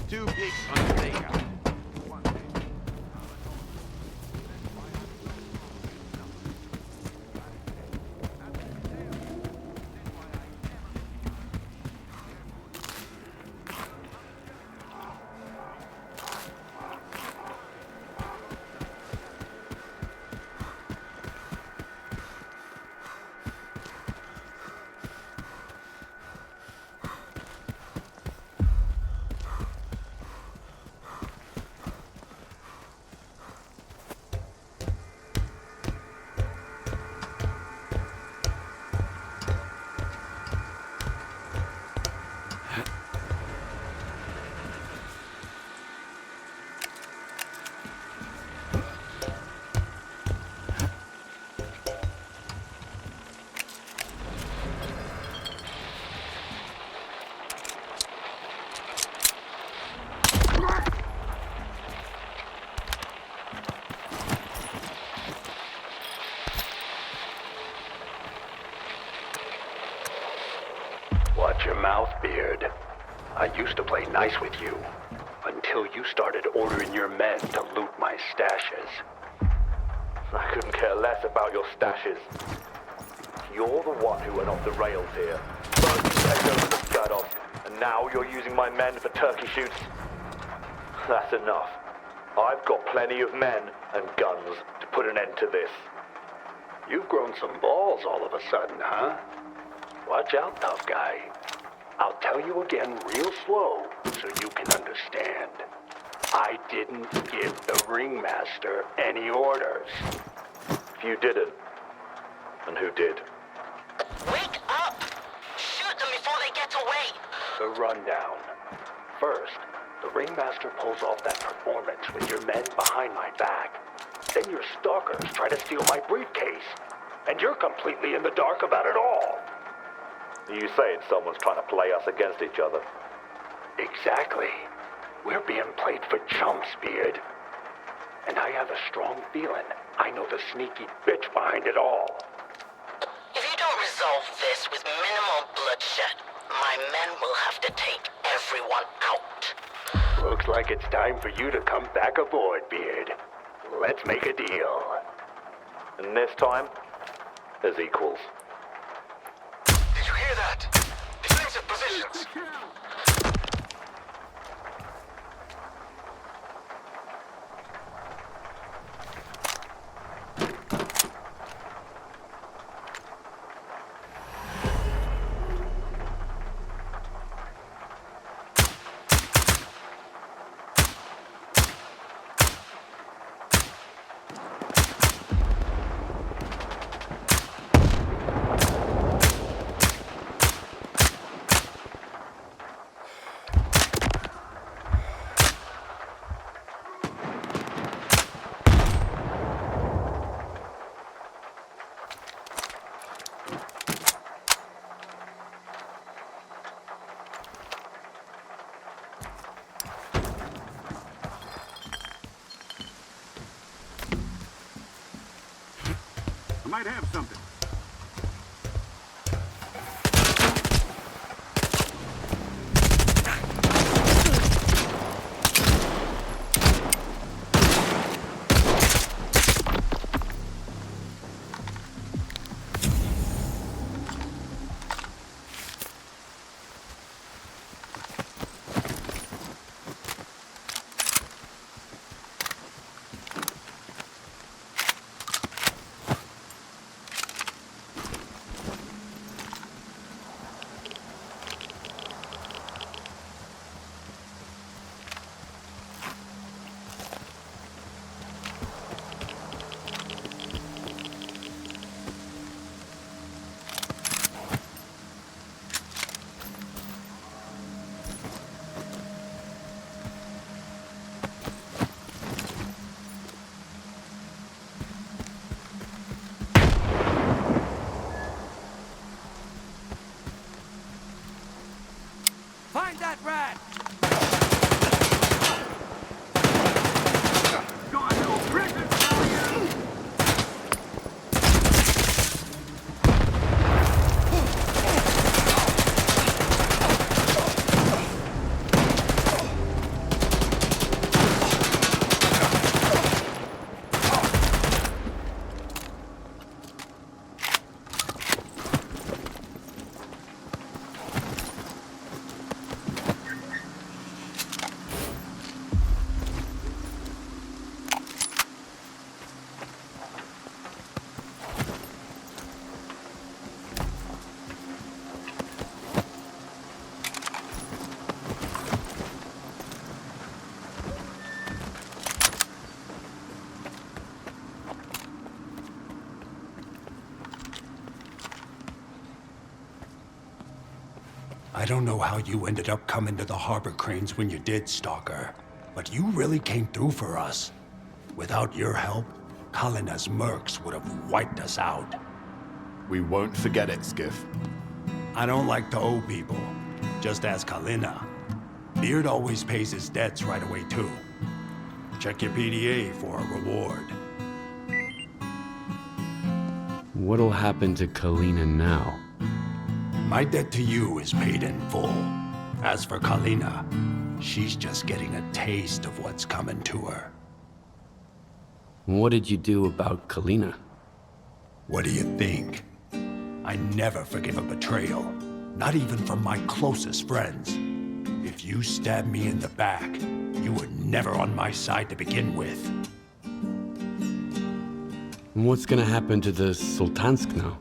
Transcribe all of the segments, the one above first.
Too big undertaker. Watch your mouth, Beard. I used to play nice with you, until you started ordering your men to loot my stashes. I couldn't care less about your stashes. You're the one who went off the rails here. First you take over the Scud-Off, and now you're using my men for turkey shoots? That's enough. I've got plenty of men and guns to put an end to this. You've grown some balls all of a sudden, huh? Watch out, tough guy. I'll tell you again real slow so you can understand. I didn't give the ringmaster any orders. If you didn't, and who did? Wake up! Shoot them before they get away! The rundown. First, the ringmaster pulls off that performance with your men behind my back. Then your stalkers try to steal my briefcase. And you're completely in the dark about it all. Are you saying someone's trying to play us against each other? Exactly. We're being played for chumps, Beard. And I have a strong feeling I know the sneaky bitch behind it all. If you don't resolve this with minimal bloodshed, my men will have to take everyone out. Looks like it's time for you to come back aboard, Beard. Let's make a deal. And this time, as equals. Did you hear that? Defensive positions. I might have something. that rat! Got no prison for you! I don't know how you ended up coming to the harbor cranes when you did, Stalker, but you really came through for us. Without your help, Kalina's mercs would have wiped us out. We won't forget it, Skiff. I don't like to owe people. Just ask Kalina. Beard always pays his debts right away, too. Check your PDA for a reward. What'll happen to Kalina now? My debt to you is paid in full. As for Kalina, she's just getting a taste of what's coming to her. What did you do about Kalina? What do you think? I never forgive a betrayal, not even from my closest friends. If you stabbed me in the back, you were never on my side to begin with. What's gonna happen to the Sultansk now?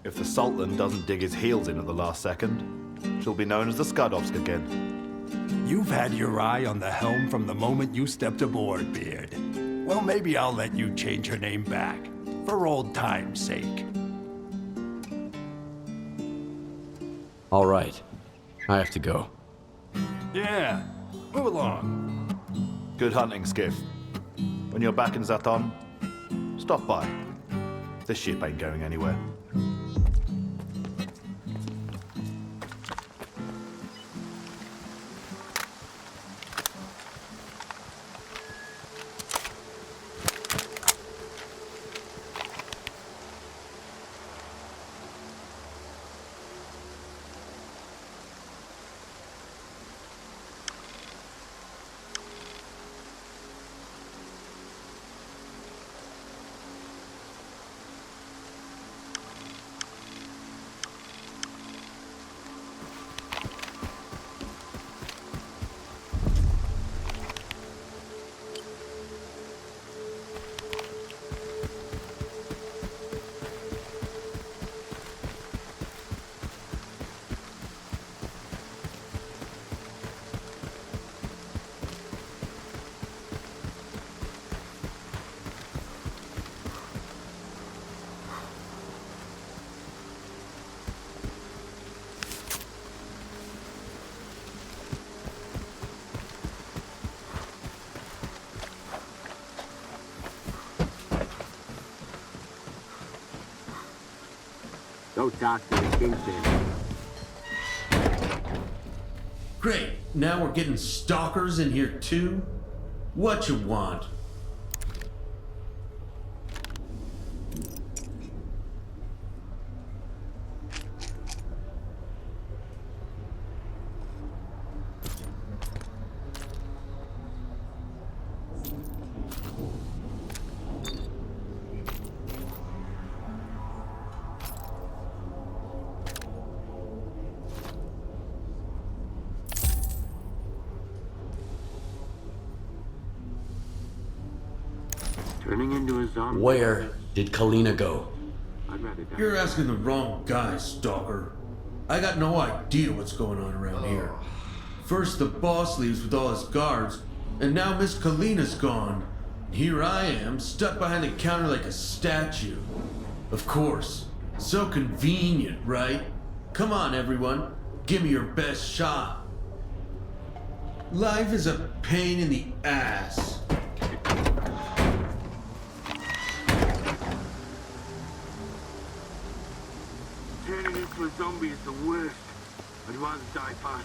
If the Sultan doesn't dig his heels in at the last second, she'll be known as the Skadovsk again. You've had your eye on the helm from the moment you stepped aboard, Beard. Well, maybe I'll let you change her name back, for old time's sake. All right. I have to go. Yeah, move along. Good hunting, Skiff. When you're back in Zaton, stop by. This ship ain't going anywhere. Go talk to the kingpin. Great, now we're getting stalkers in here too? What you want? Turning into a zombie. Where did Kalina go? I'd rather die. You're asking the wrong guy, stalker. I got no idea what's going on around here. First the boss leaves with all his guards, and now Miss Kalina's gone. Here I am, stuck behind the counter like a statue. Of course. So convenient, right? Come on, everyone. Give me your best shot. Life is a pain in the ass. Turning into a zombie is the worst. I'd rather die fast.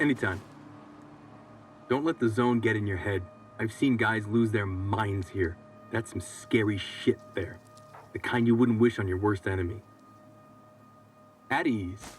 Anytime. Don't let the zone get in your head. I've seen guys lose their minds here. That's some scary shit there. The kind you wouldn't wish on your worst enemy. At ease.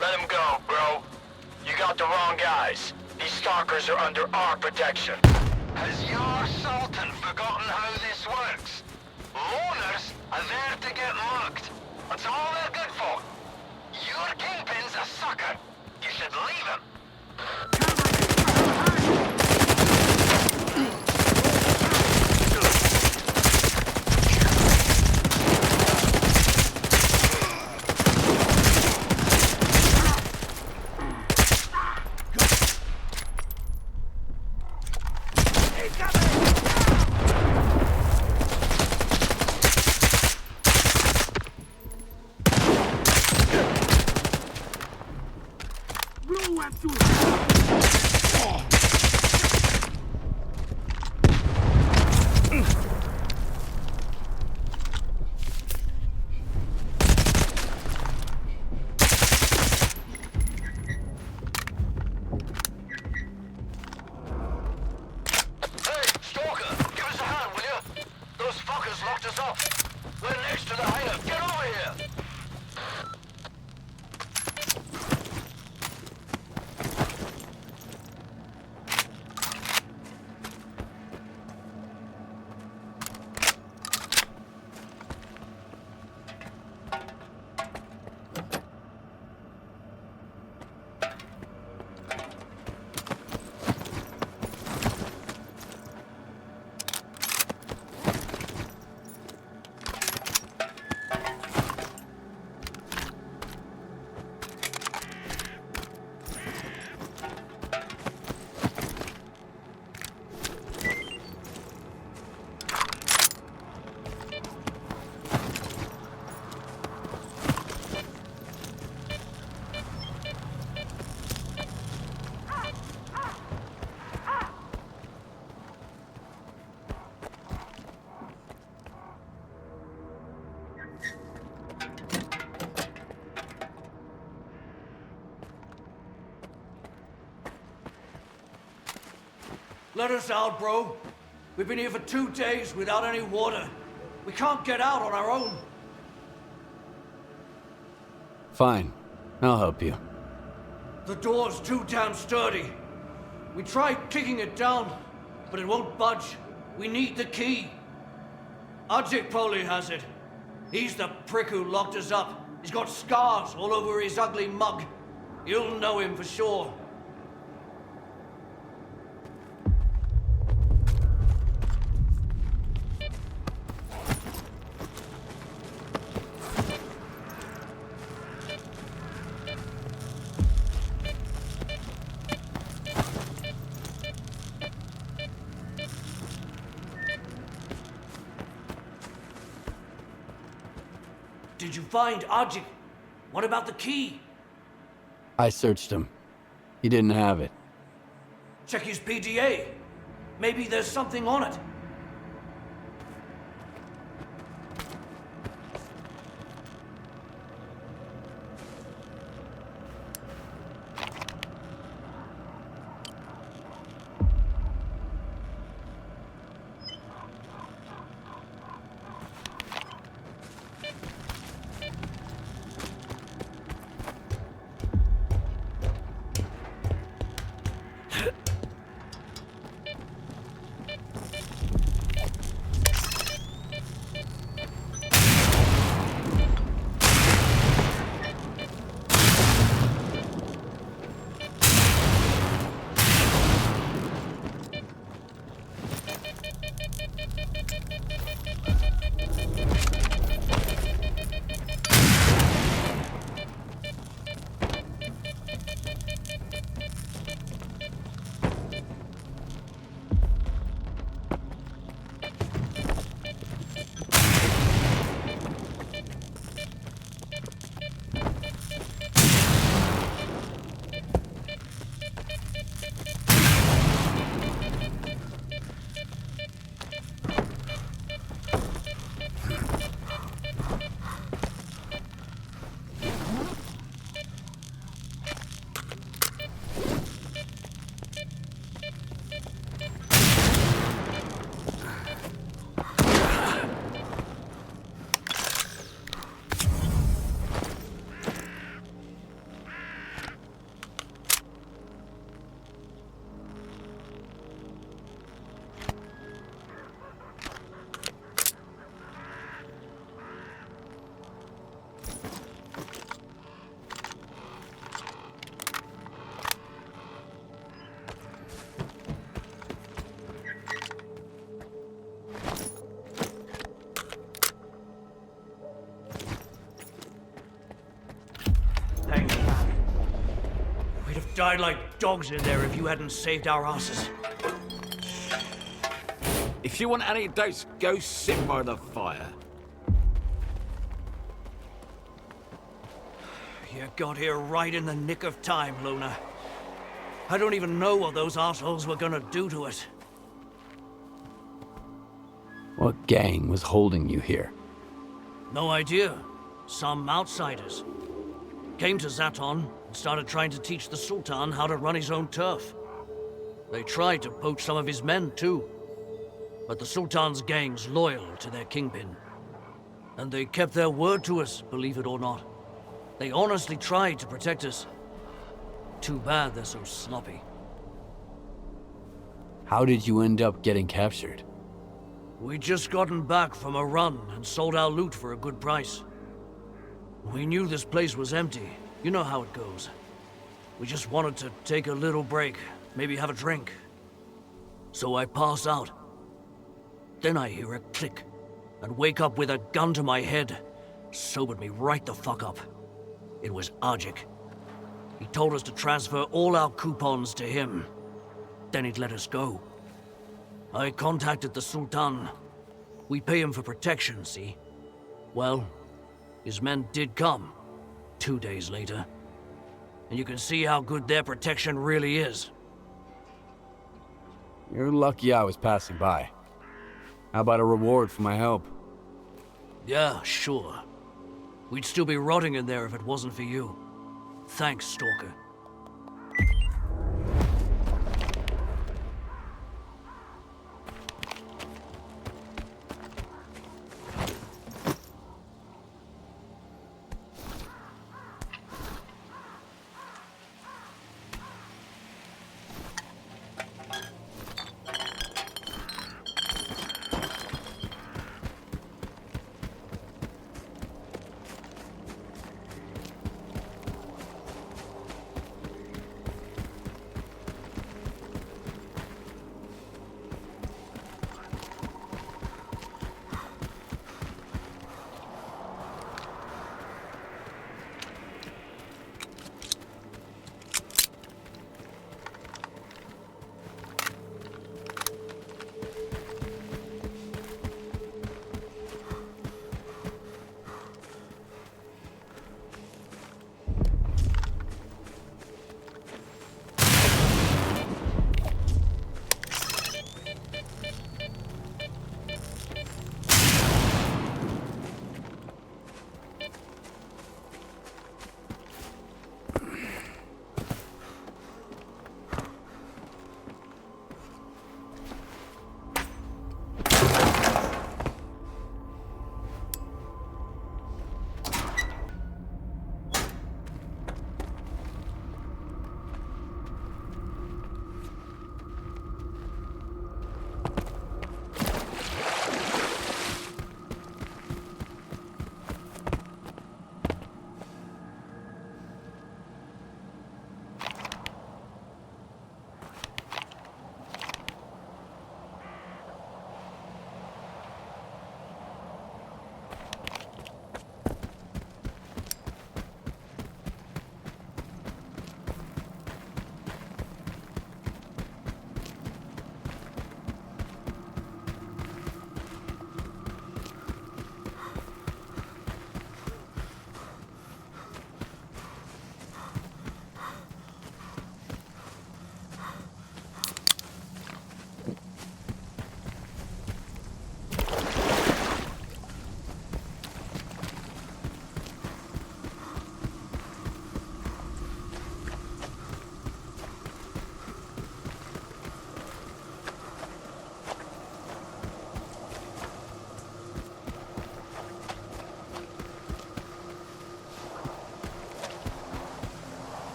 Let him go, bro. You got the wrong guys. These stalkers are under our protection. Has your Sultan forgotten how this works? Loners are there to get mugged. That's all they're good for. Your kingpin's a sucker. You should leave him. Let us out, bro. We've been here for 2 days without any water. We can't get out on our own. Fine. I'll help you. The door's too damn sturdy. We tried kicking it down, but it won't budge. We need the key. Ajik has it. He's the prick who locked us up. He's got scars all over his ugly mug. You'll know him for sure. Did you find Ajik? What about the key? I searched him. He didn't have it. Check his PDA. Maybe there's something on it. died like dogs in there if you hadn't saved our asses. If you want any doubts, go sit by the fire. You got here right in the nick of time, Luna. I don't even know what those assholes were gonna do to it. What gang was holding you here? No idea. Some outsiders. Came to Zaton and started trying to teach the Sultan how to run his own turf. They tried to poach some of his men, too. But the Sultan's gang's loyal to their kingpin. And they kept their word to us, believe it or not. They honestly tried to protect us. Too bad they're so sloppy. How did you end up getting captured? We'd just gotten back from a run and sold our loot for a good price. We knew this place was empty. You know how it goes. We just wanted to take a little break, maybe have a drink. So I pass out. Then I hear a click, and wake up with a gun to my head. Sobered me right the fuck up. It was Ajik. He told us to transfer all our coupons to him. Then he'd let us go. I contacted the Sultan. We pay him for protection, see? Well, his men did come, 2 days later. And you can see how good their protection really is. You're lucky I was passing by. How about a reward for my help? Yeah, sure. We'd still be rotting in there if it wasn't for you. Thanks, Stalker.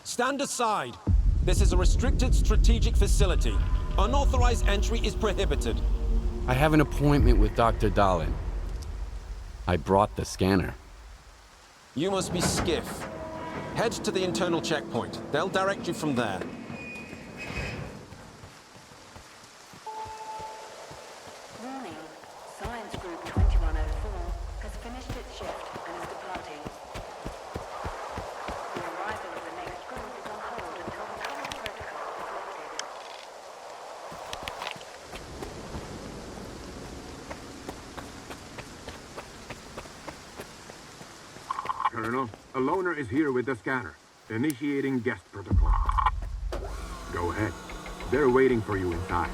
Stand aside. This is a restricted strategic facility. Unauthorized entry is prohibited. I have an appointment with Dr. Dahlin. I brought the scanner. You must be Skiff. Head to the internal checkpoint. They'll direct you from there. Warning. Science Group 2104 has finished its shift and is departing. The arrival of the next group is on hold until the current protocol is lifted. Colonel, a loner is here with the scanner. Initiating guest protocol. Go ahead. They're waiting for you inside.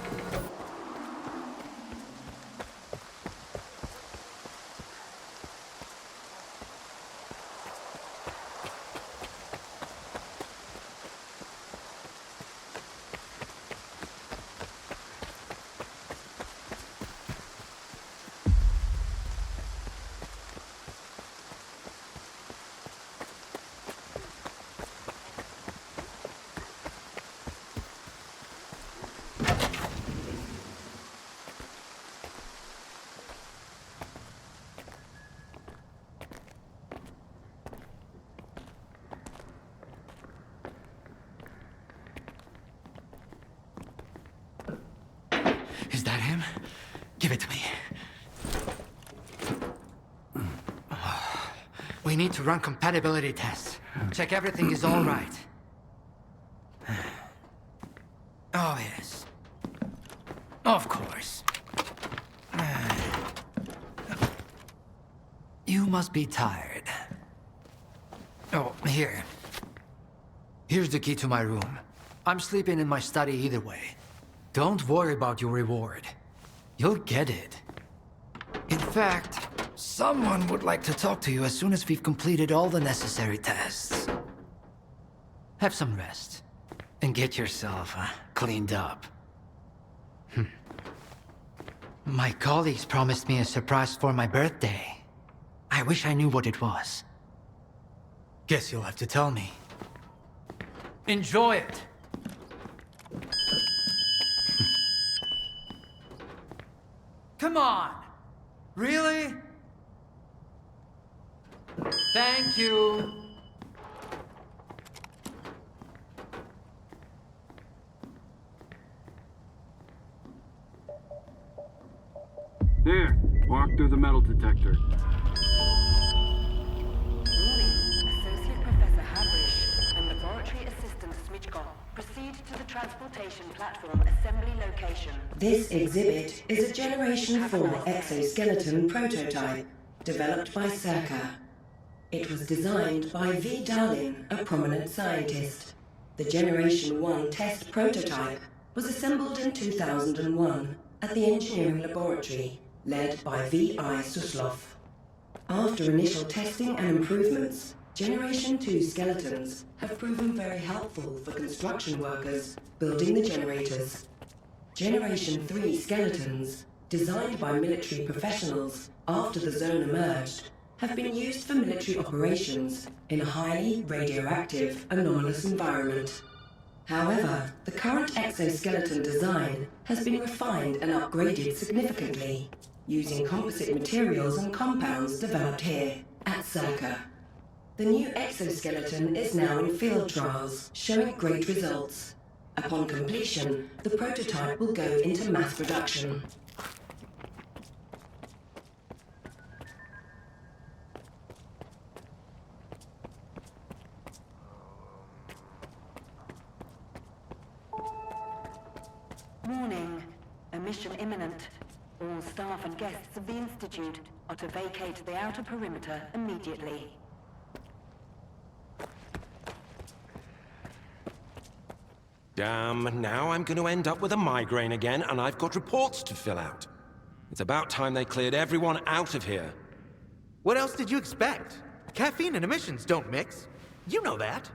Is that him? Give it to me. We need to run compatibility tests. Check everything is all right. Oh, yes. Of course. You must be tired. Oh, here. Here's the key to my room. I'm sleeping in my study either way. Don't worry about your reward. You'll get it. In fact, someone would like to talk to you as soon as we've completed all the necessary tests. Have some rest, and get yourself cleaned up. My colleagues promised me a surprise for my birthday. I wish I knew what it was. Guess you'll have to tell me. Enjoy it! Come on! Really? Thank you! There, walk through the metal detector. Associate Professor Havrish and Laboratory Assistant Smitchkov proceed to the transportation platform assembly location. This exhibit is a Generation 4 exoskeleton prototype developed by S.T.A.L.K.E.R. It was designed by V. Dahlin, a prominent scientist. The Generation 1 test prototype was assembled in 2001 at the engineering laboratory led by V.I. Suslov. After initial testing and improvements, Generation 2 skeletons have proven very helpful for construction workers building the generators. Generation 3 skeletons, designed by military professionals after the zone emerged, have been used for military operations in a highly radioactive, anomalous environment. However, the current exoskeleton design has been refined and upgraded significantly, using composite materials and compounds developed here at S.T.A.L.K.E.R. The new exoskeleton is now in field trials, showing great results. Upon completion, the prototype will go into mass production. Warning. Emission imminent. All staff and guests of the Institute are to vacate the outer perimeter immediately. Damn, now I'm going to end up with a migraine again, and I've got reports to fill out. It's about time they cleared everyone out of here. What else did you expect? Caffeine and emissions don't mix. You know that.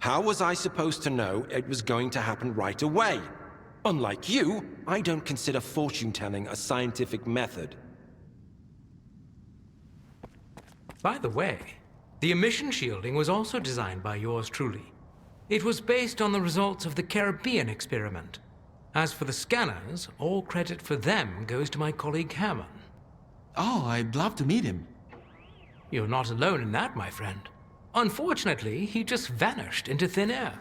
How was I supposed to know it was going to happen right away? Unlike you, I don't consider fortune-telling a scientific method. By the way, the emission shielding was also designed by yours truly. It was based on the results of the Caribbean experiment. As for the scanners, all credit for them goes to my colleague Hammond. Oh, I'd love to meet him. You're not alone in that, my friend. Unfortunately, he just vanished into thin air.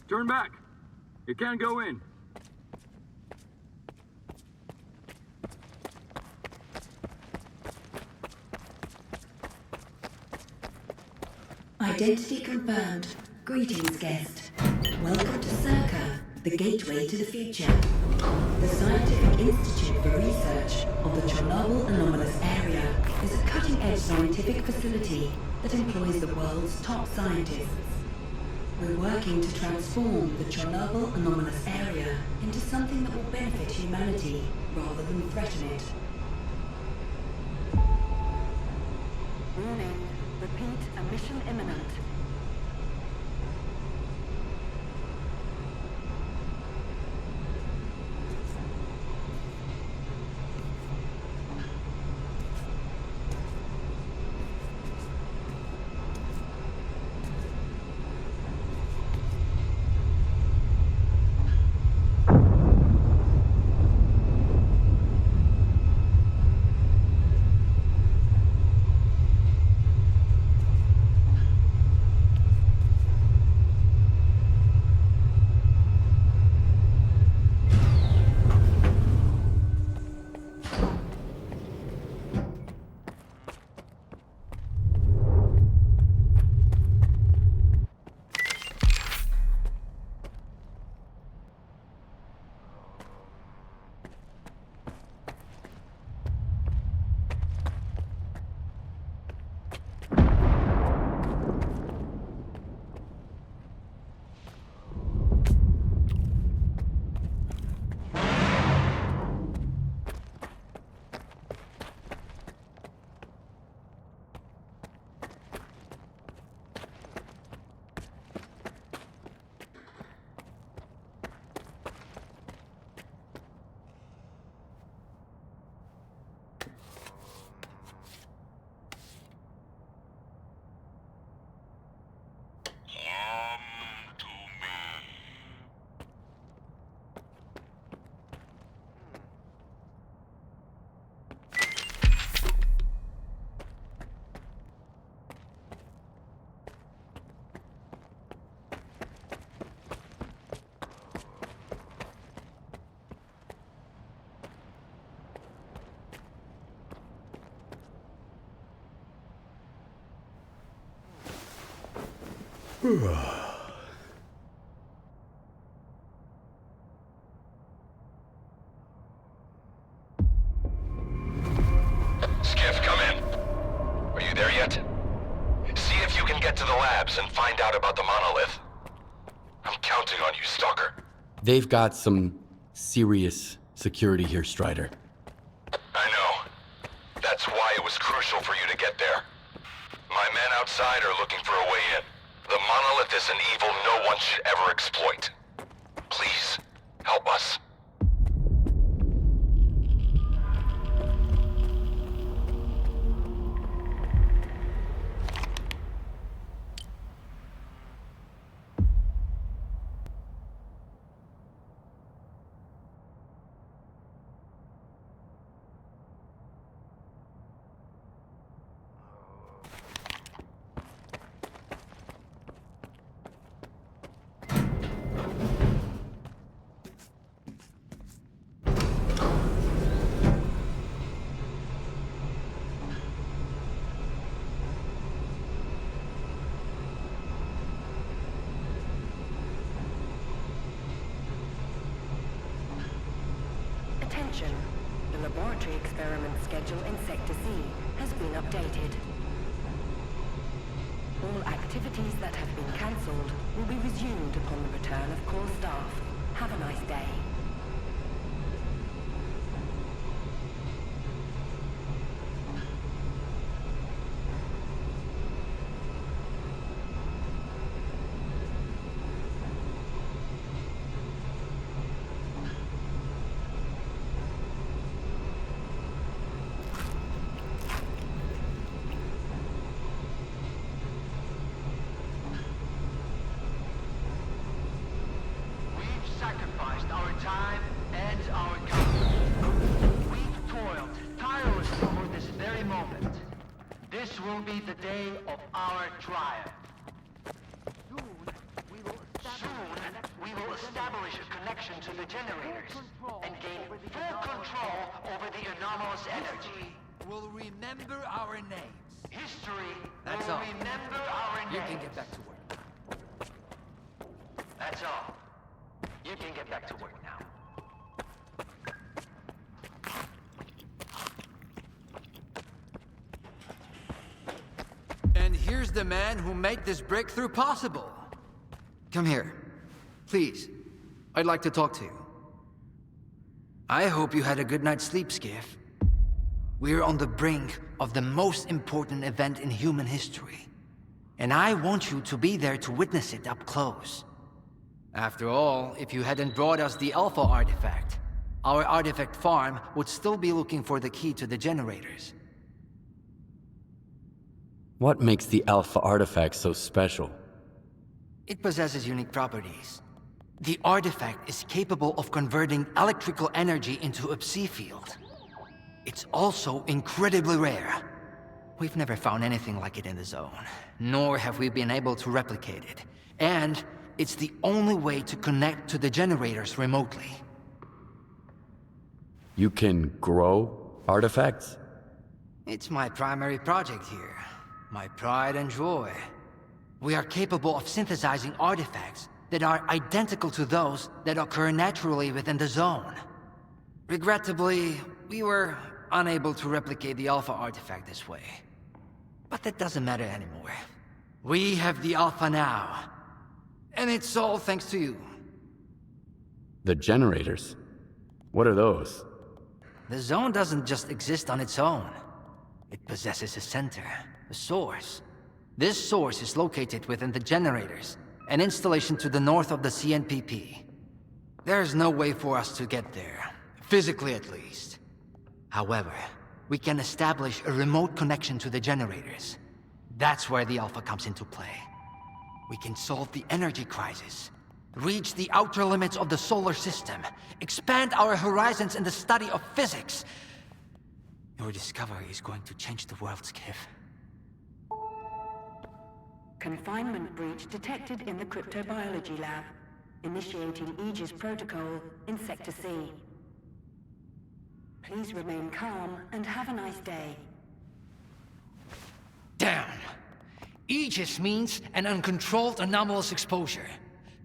Turn back. You can't go in. Identity confirmed. Greetings, guest. Welcome to S.T.A.L.K.E.R, the gateway to the future. The Scientific Institute for Research of the Chornobyl anomalous area is a cutting-edge scientific facility that employs the world's top scientists. We're working to transform the Chornobyl anomalous area into something that will benefit humanity rather than threaten it. Warning. Repeat, a mission imminent. Skiff, come in. Are you there yet? See if you can get to the labs and find out about the monolith. I'm counting on you, Stalker. They've got some serious security here, Strider. I know. That's why it was crucial for you to get there. My men outside are looking for a way in. The monolith is an evil no one should ever exploit. Please, help us. Attention. The laboratory experiment schedule in Sector C has been updated. All activities that have been cancelled will be resumed upon the return of core staff. Have a nice day. Sacrificed our time and our comfort. We've toiled tirelessly for this very moment. This will be the day of our triumph. Soon, we will establish a connection to the generators and gain full control over the anomalous energy. We'll remember our names. History That's will all. remember our names. You can get back to work. That's all. You can get back to work now. And here's the man who made this breakthrough possible. Come here. Please. I'd like to talk to you. I hope you had a good night's sleep, Skiff. We're on the brink of the most important event in human history. And I want you to be there to witness it up close. After all, if you hadn't brought us the Alpha artifact, our artifact farm would still be looking for the key to the generators. What makes the Alpha artifact so special? It possesses unique properties. The artifact is capable of converting electrical energy into a psi field. It's also incredibly rare. We've never found anything like it in the zone, nor have we been able to replicate it. And it's the only way to connect to the generators remotely. You can grow artifacts? It's my primary project here. My pride and joy. We are capable of synthesizing artifacts that are identical to those that occur naturally within the zone. Regrettably, we were unable to replicate the Alpha artifact this way. But that doesn't matter anymore. We have the Alpha now. And it's all thanks to you. The generators? What are those? The zone doesn't just exist on its own. It possesses a center, a source. This source is located within the generators, an installation to the north of the CNPP. There's no way for us to get there, physically at least. However, we can establish a remote connection to the generators. That's where the Alpha comes into play. We can solve the energy crisis, reach the outer limits of the solar system, expand our horizons in the study of physics. Your discovery is going to change the world, Skiff. Confinement breach detected in the cryptobiology lab. Initiating Aegis protocol in Sector C. Please remain calm and have a nice day. Damn! Aegis means an uncontrolled anomalous exposure.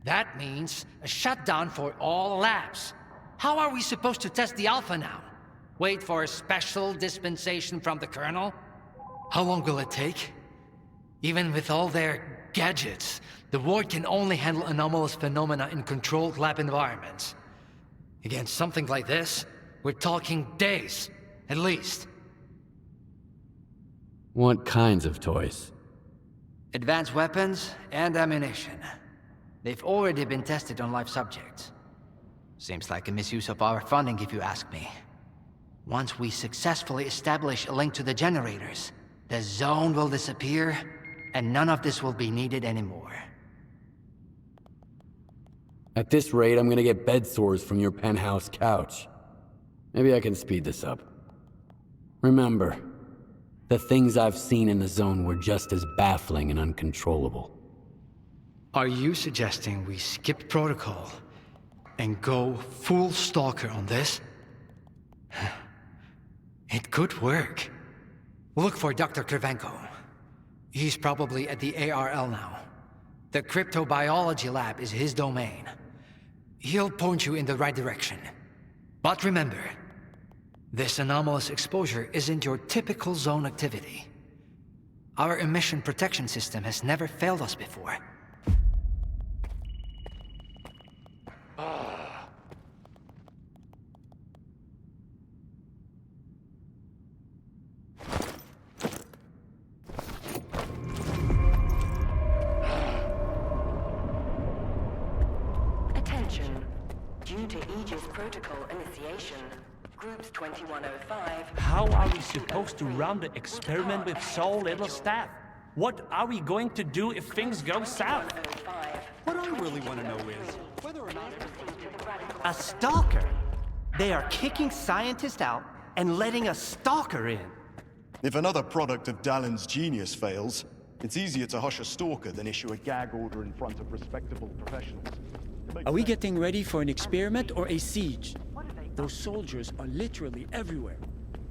That means a shutdown for all labs. How are we supposed to test the Alpha now? Wait for a special dispensation from the Colonel? How long will it take? Even with all their gadgets, the Ward can only handle anomalous phenomena in controlled lab environments. Against something like this, we're talking days, at least. What kinds of toys? Advanced weapons and ammunition. They've already been tested on live subjects. Seems like a misuse of our funding, if you ask me. Once we successfully establish a link to the generators, the zone will disappear, and none of this will be needed anymore. At this rate, I'm gonna get bed sores from your penthouse couch. Maybe I can speed this up. Remember, the things I've seen in the zone were just as baffling and uncontrollable. Are you suggesting we skip protocol and go full stalker on this? It could work. Look for Dr. Krivenko. He's probably at the ARL now. The cryptobiology lab is his domain. He'll point you in the right direction. But remember, This anomalous exposure isn't your typical zone activity. Our emission protection system has never failed us before. Attention. Due to Aegis protocol initiation, Groups 2105... How are we supposed to run the experiment with so little staff? What are we going to do if things go south? What I really want to know is whether or not... A stalker? They are kicking scientists out and letting a stalker in. If another product of Dallin's genius fails, it's easier to hush a stalker than issue a gag order in front of respectable professionals. Are we getting ready for an experiment or a siege? Those soldiers are literally everywhere.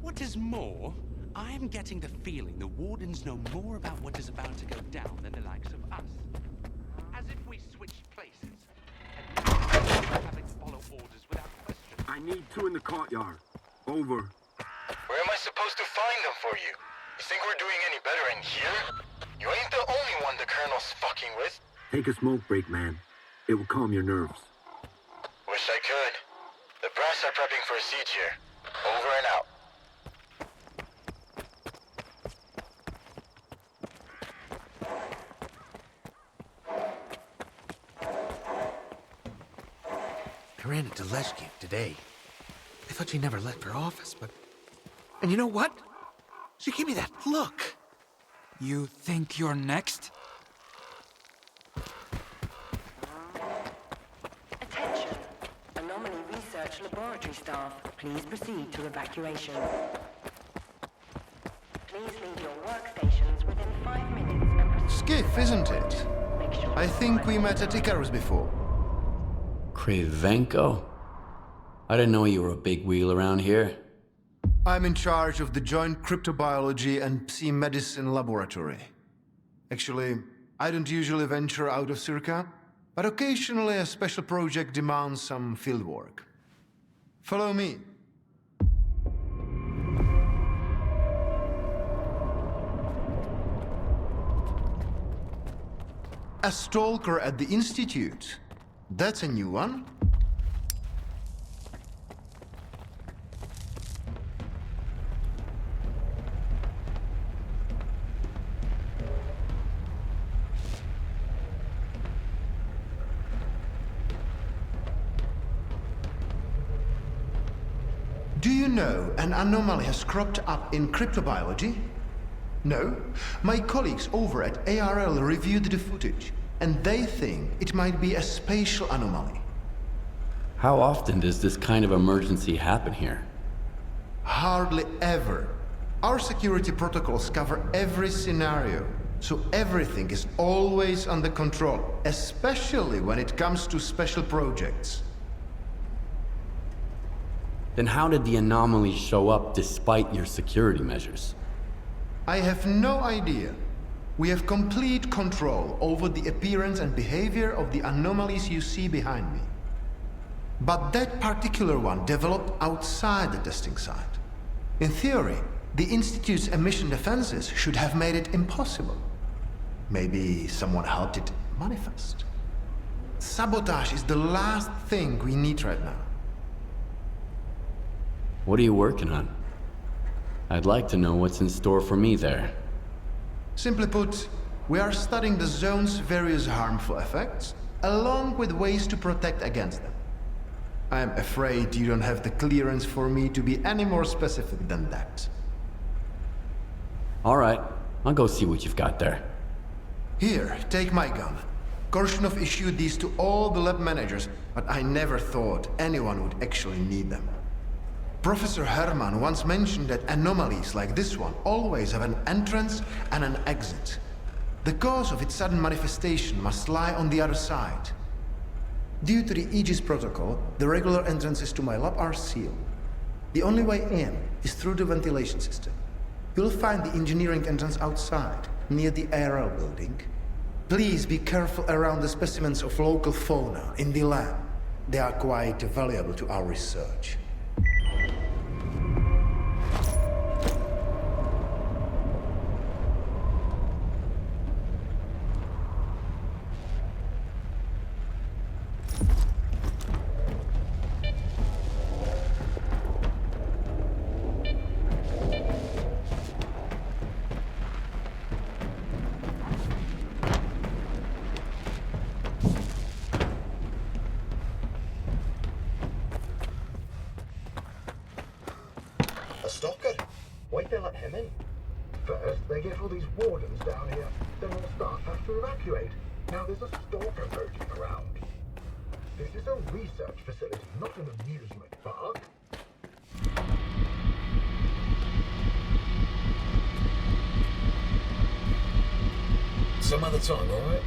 What is more, I'm getting the feeling the Wardens know more about what is about to go down than the likes of us. As if we switched places and having to follow orders without question. I need 2 in the courtyard. Over. Where am I supposed to find them for you? You think we're doing any better in here? You ain't the only one the Colonel's fucking with. Take a smoke break, man. It will calm your nerves. Wish I could. The brass are prepping for a siege here. Over and out. I ran into Leshki today. I thought she never left her office, but... And you know what? She gave me that look. You think you're next? Attention. Anomaly Research Laboratory staff, please proceed to evacuation. Please leave your workstations within 5 minutes and proceed. Skiff, isn't it? I think we met at Icarus before. Cravenko? I didn't know you were a big wheel around here. I'm in charge of the Joint Cryptobiology and Psi-Medicine Laboratory. Actually, I don't usually venture out of Circa, but occasionally a special project demands some fieldwork. Follow me. A stalker at the Institute. That's a new one. Do you know an anomaly has cropped up in cryptobiology? No? My colleagues over at ARL reviewed the footage, and they think it might be a spatial anomaly. How often does this kind of emergency happen here? Hardly ever. Our security protocols cover every scenario, so everything is always under control, especially when it comes to special projects. Then how did the anomaly show up despite your security measures? I have no idea. We have complete control over the appearance and behavior of the anomalies you see behind me. But that particular one developed outside the testing site. In theory, the Institute's emission defenses should have made it impossible. Maybe someone helped it manifest. Sabotage is the last thing we need right now. What are you working on? I'd like to know what's in store for me there. Simply put, we are studying the zone's various harmful effects, along with ways to protect against them. I am afraid you don't have the clearance for me to be any more specific than that. All right, I'll go see what you've got there. Here, take my gun. Korshunov issued these to all the lab managers, but I never thought anyone would actually need them. Professor Herman once mentioned that anomalies like this one always have an entrance and an exit. The cause of its sudden manifestation must lie on the other side. Due to the Aegis protocol, the regular entrances to my lab are sealed. The only way in is through the ventilation system. You'll find the engineering entrance outside, near the ARL building. Please be careful around the specimens of local fauna in the lab. They are quite valuable to our research. A stalker? Why'd they let him in? First, they get all these wardens down here, then all staff have to evacuate. Now there's a stalker lurking around. This is a research facility, not an amusement park. Some other time, alright?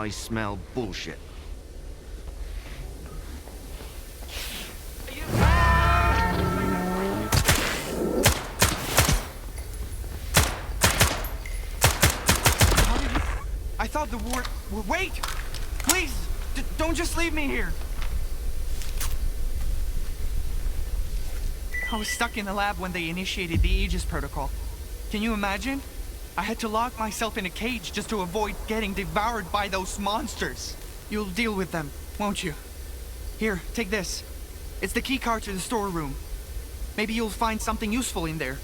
I smell bullshit. You out the ward. Wait! Please! Don't just leave me here! I was stuck in the lab when they initiated the Aegis protocol. Can you imagine? I had to lock myself in a cage just to avoid getting devoured by those monsters. You'll deal with them, won't you? Here, take this. It's the key card to the storeroom. Maybe you'll find something useful in there.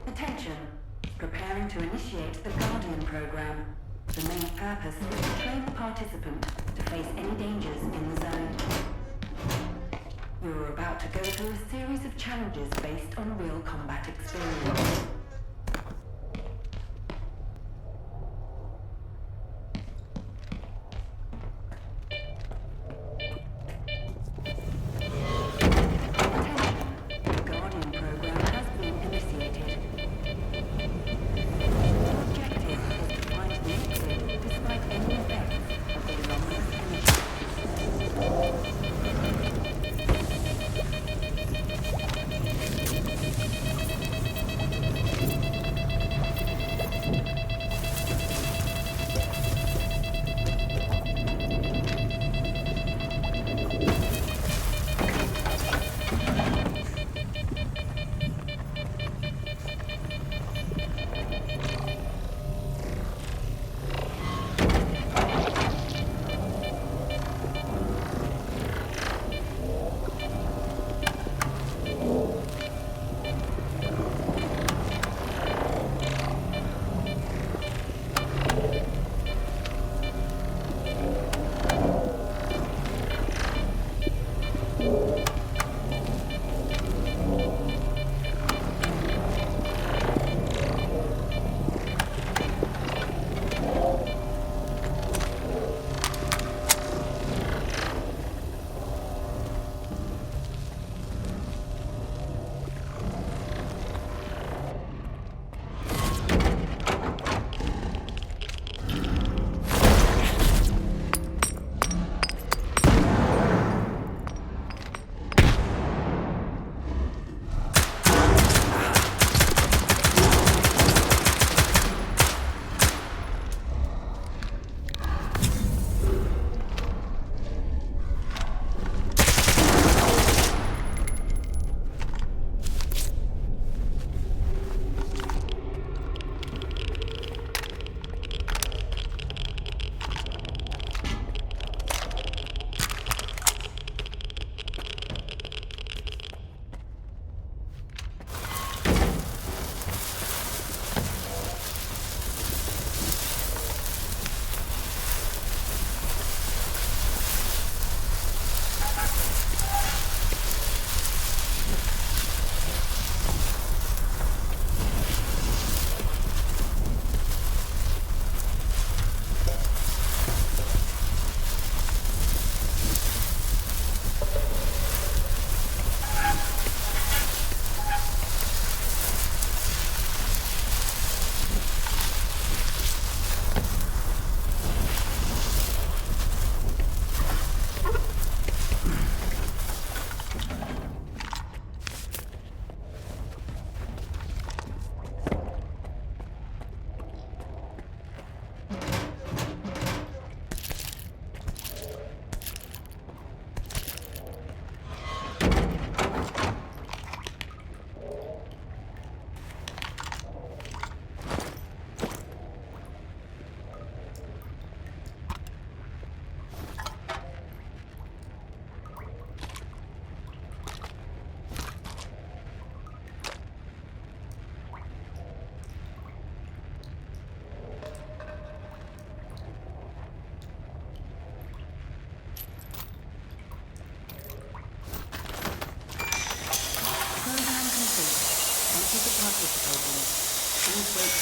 Attention. Preparing to initiate the Guardian program. The main purpose is to train the participant to face any dangers in the zone. You're about to go through a series of challenges based on real combat experience.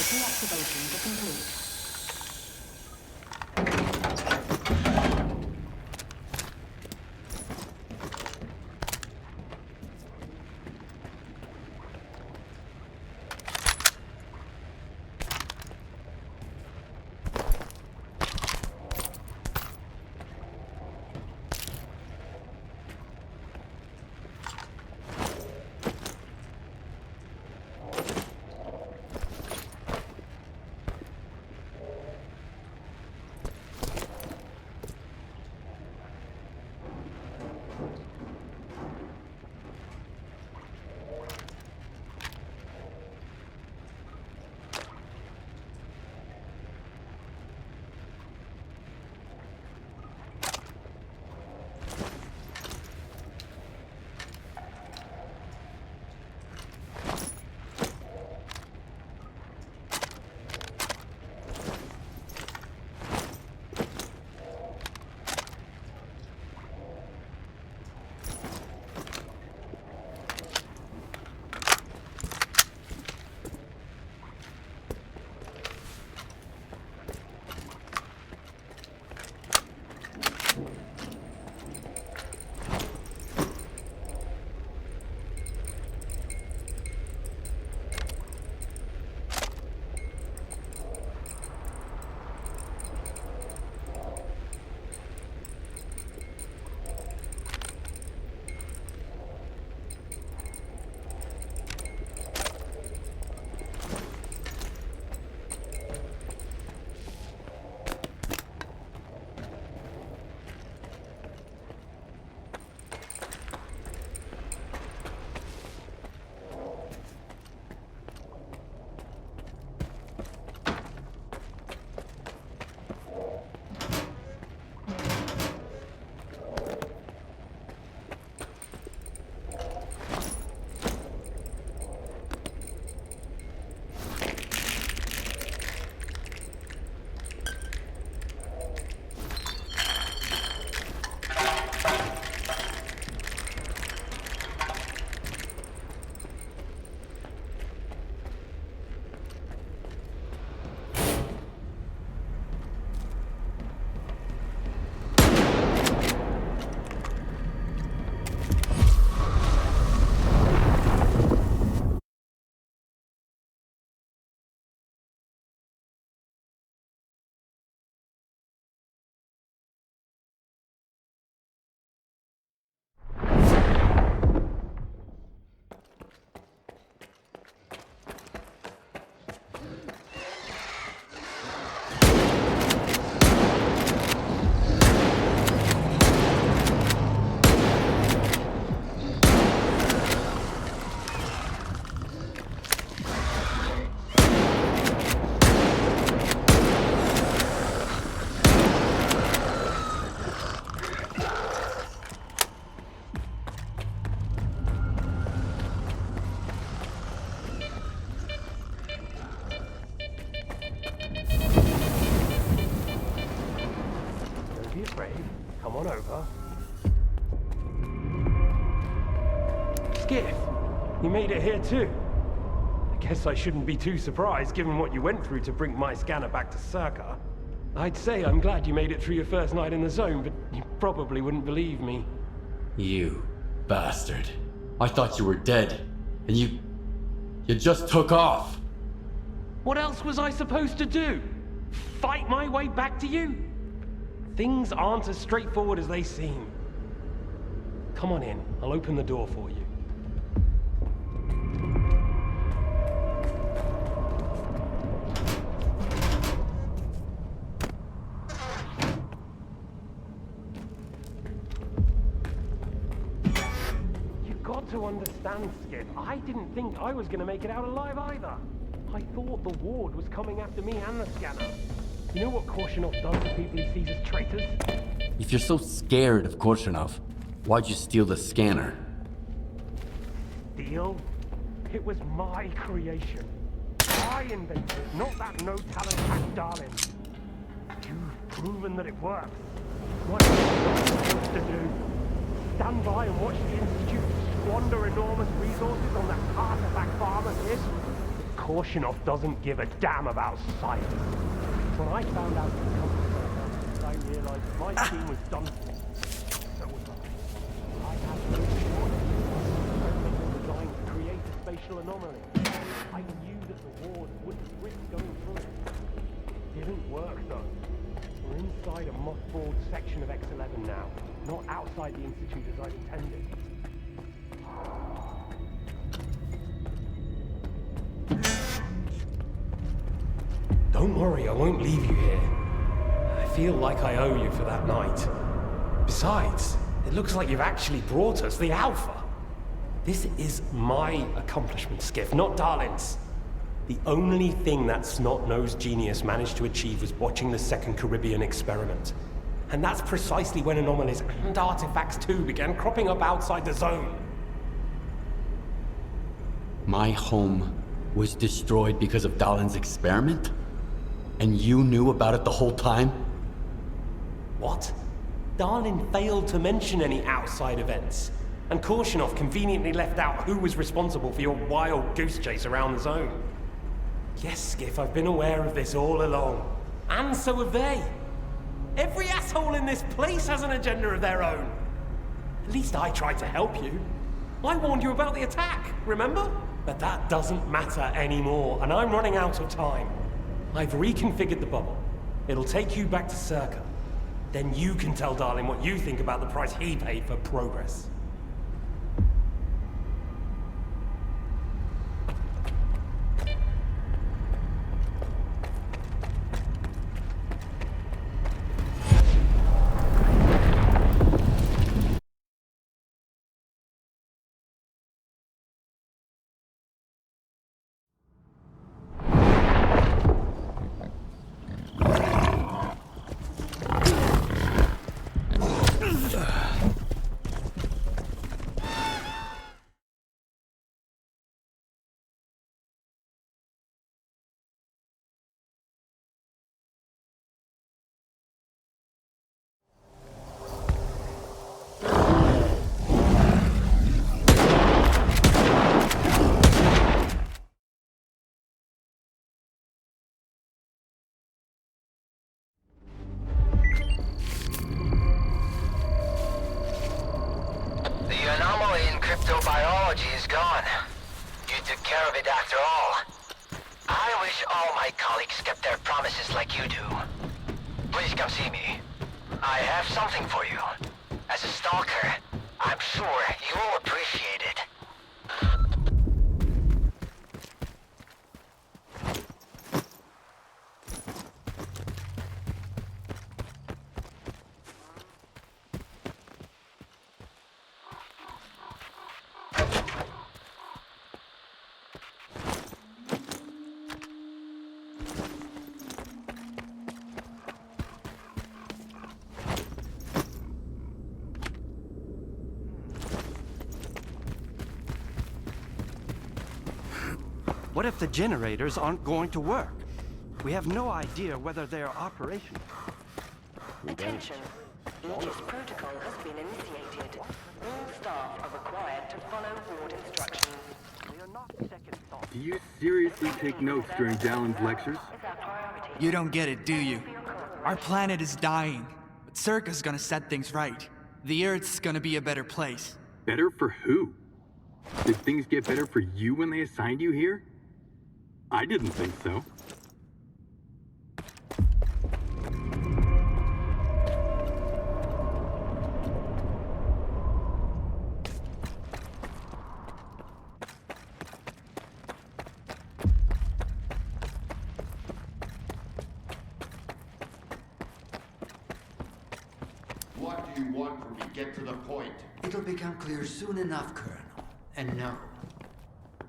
Deactivations are complete. Come on over. Skiff, you made it here too. I guess I shouldn't be too surprised given what you went through to bring my scanner back to S.T.A.L.K.E.R. I'd say I'm glad you made it through your first night in the zone, but you probably wouldn't believe me. You bastard. I thought you were dead, and you just took off. What else was I supposed to do? Fight my way back to you? Things aren't as straightforward as they seem. Come on in, I'll open the door for you. You've got to understand, Skip, I didn't think I was going to make it out alive either. I thought the ward was coming after me and the scanner. You know what Korshunov does to people he sees as traitors? If you're so scared of Korshunov, why'd you steal the scanner? Steal? It was my creation. I invented it, not that no-talent S.T.A.L.K.E.R. You've proven that it works. What are you supposed to do? Stand by and watch the Institute squander enormous resources on that artifact farmer kid? Of Korshunov doesn't give a damn about science. When I found out the company, I realized my team was done for. So was I. I had no choice. Experimental design to create a spatial anomaly. I knew that the ward wouldn't risk going through it. It didn't work though. We're inside a mothballed section of X11 now, not outside the Institute as I'd intended. Don't worry, I won't leave you here. I feel like I owe you for that night. Besides, it looks like you've actually brought us the Alpha. This is my accomplishment, Skiff, not Darlin's. The only thing that snot-nosed genius managed to achieve was watching the Second Caribbean experiment. And that's precisely when anomalies and artifacts too began cropping up outside the zone. My home was destroyed because of Dalin's experiment? And you knew about it the whole time? What? Darlin failed to mention any outside events. And Korshunov conveniently left out who was responsible for your wild goose chase around the zone. Yes, Skiff, I've been aware of this all along. And so have they. Every asshole in this place has an agenda of their own. At least I tried to help you. I warned you about the attack, remember? But that doesn't matter anymore, and I'm running out of time. I've reconfigured the bubble. It'll take you back to S.T.A.L.K.E.R. Then you can tell Darlin what you think about the price he paid for progress. Cryptobiology is gone. You took care of it after all. I wish all my colleagues kept their promises like you do. Please come see me. I have something for you. As a stalker, I'm sure you'll appreciate it. What if the generators aren't going to work? We have no idea whether they're operational. Attention. Aegis protocol has been initiated. All staff are required to follow ward instructions. We are not second thought. Do you seriously take notes during Dalin's lectures? You don't get it, do you? Our planet is dying, but S.T.A.L.K.E.R's gonna set things right. The Earth's gonna be a better place. Better for who? Did things get better for you when they assigned you here? I didn't think so. What do you want from me? Get to the point. It'll become clear soon enough, Colonel. And no,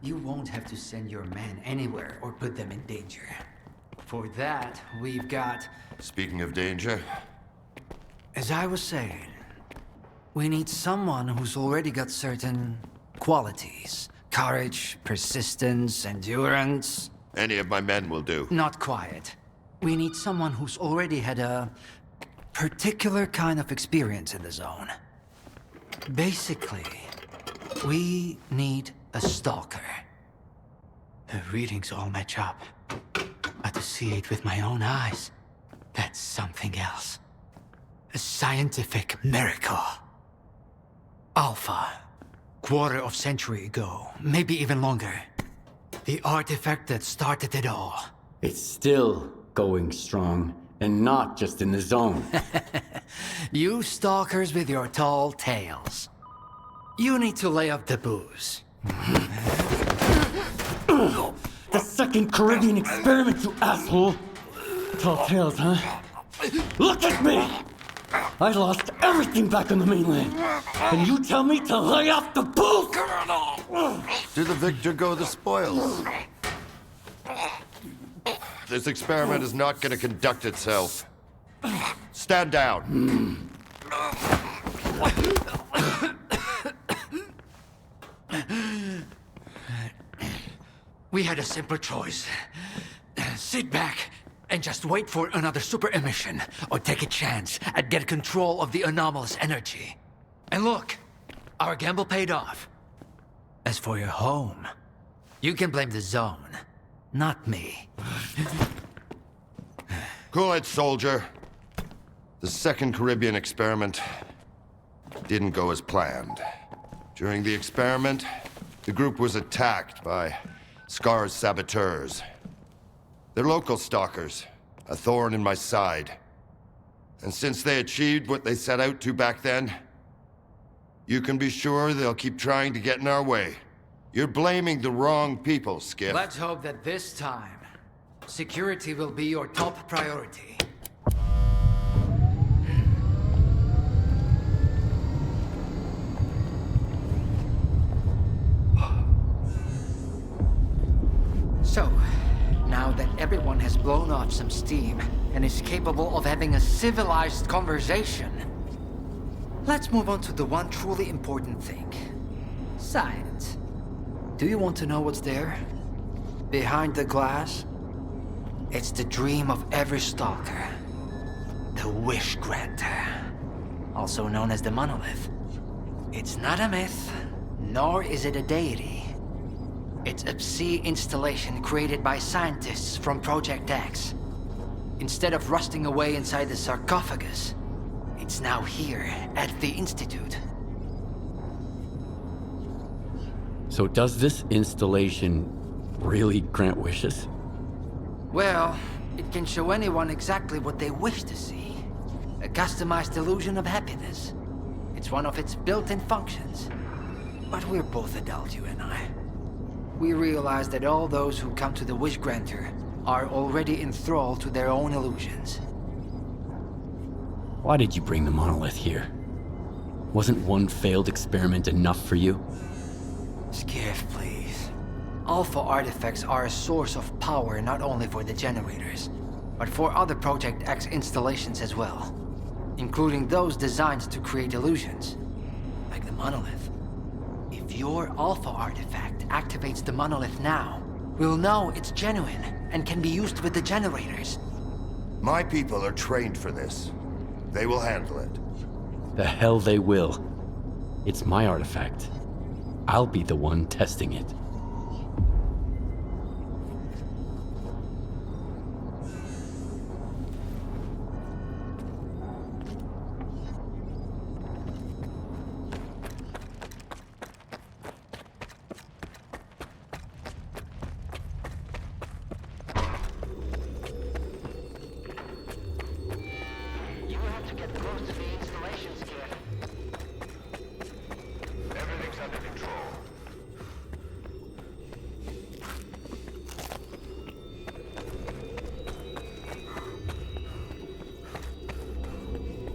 you won't have to send your men anywhere or put them in danger. For that, we've got... Speaking of danger... As I was saying, we need someone who's already got certain qualities. Courage, persistence, endurance. Any of my men will do. Not quiet. We need someone who's already had a particular kind of experience in the zone. Basically, we need a stalker. The readings all match up. But to see it with my own eyes, that's something else. A scientific miracle. Alpha. Quarter of century ago, maybe even longer. The artifact that started it all. It's still going strong, and not just in the zone. You stalkers with your tall tales. You need to lay up the booze. The second Caribbean experiment, you asshole! Tall tales, huh? Look at me! I lost everything back on the mainland, and you tell me to lay off the booze! To the victor go the spoils. This experiment is not going to conduct itself. Stand down. We had a simple choice. Sit back and just wait for another super emission, or take a chance at get control of the anomalous energy. And look, our gamble paid off. As for your home, you can blame the zone, not me. Cool it, soldier. The second Caribbean experiment didn't go as planned. During the experiment, the group was attacked by S.T.A.L.K.E.R's saboteurs. They're local stalkers, a thorn in my side. And since they achieved what they set out to back then, you can be sure they'll keep trying to get in our way. You're blaming the wrong people, Skip. Let's hope that this time, security will be your top priority. So, now that everyone has blown off some steam and is capable of having a civilized conversation, let's move on to the one truly important thing. Science. Do you want to know what's there? Behind the glass? It's the dream of every stalker. The Wish Granter. Also known as the Monolith. It's not a myth, nor is it a deity. It's a S.T.A.L.K.E.R installation created by scientists from Project X. Instead of rusting away inside the sarcophagus, it's now here at the Institute. So does this installation really grant wishes? Well, it can show anyone exactly what they wish to see. A customized illusion of happiness. It's one of its built-in functions. But we're both adults, you and I. We realize that all those who come to the Wish Granter are already enthralled to their own illusions. Why did you bring the monolith here? Wasn't one failed experiment enough for you? Skiff, please. Alpha artifacts are a source of power not only for the generators, but for other Project X installations as well. Including those designed to create illusions, like the monolith. If your Alpha artifact activates the monolith now, we'll know it's genuine and can be used with the generators. My people are trained for this. They will handle it. The hell they will. It's my artifact. I'll be the one testing it.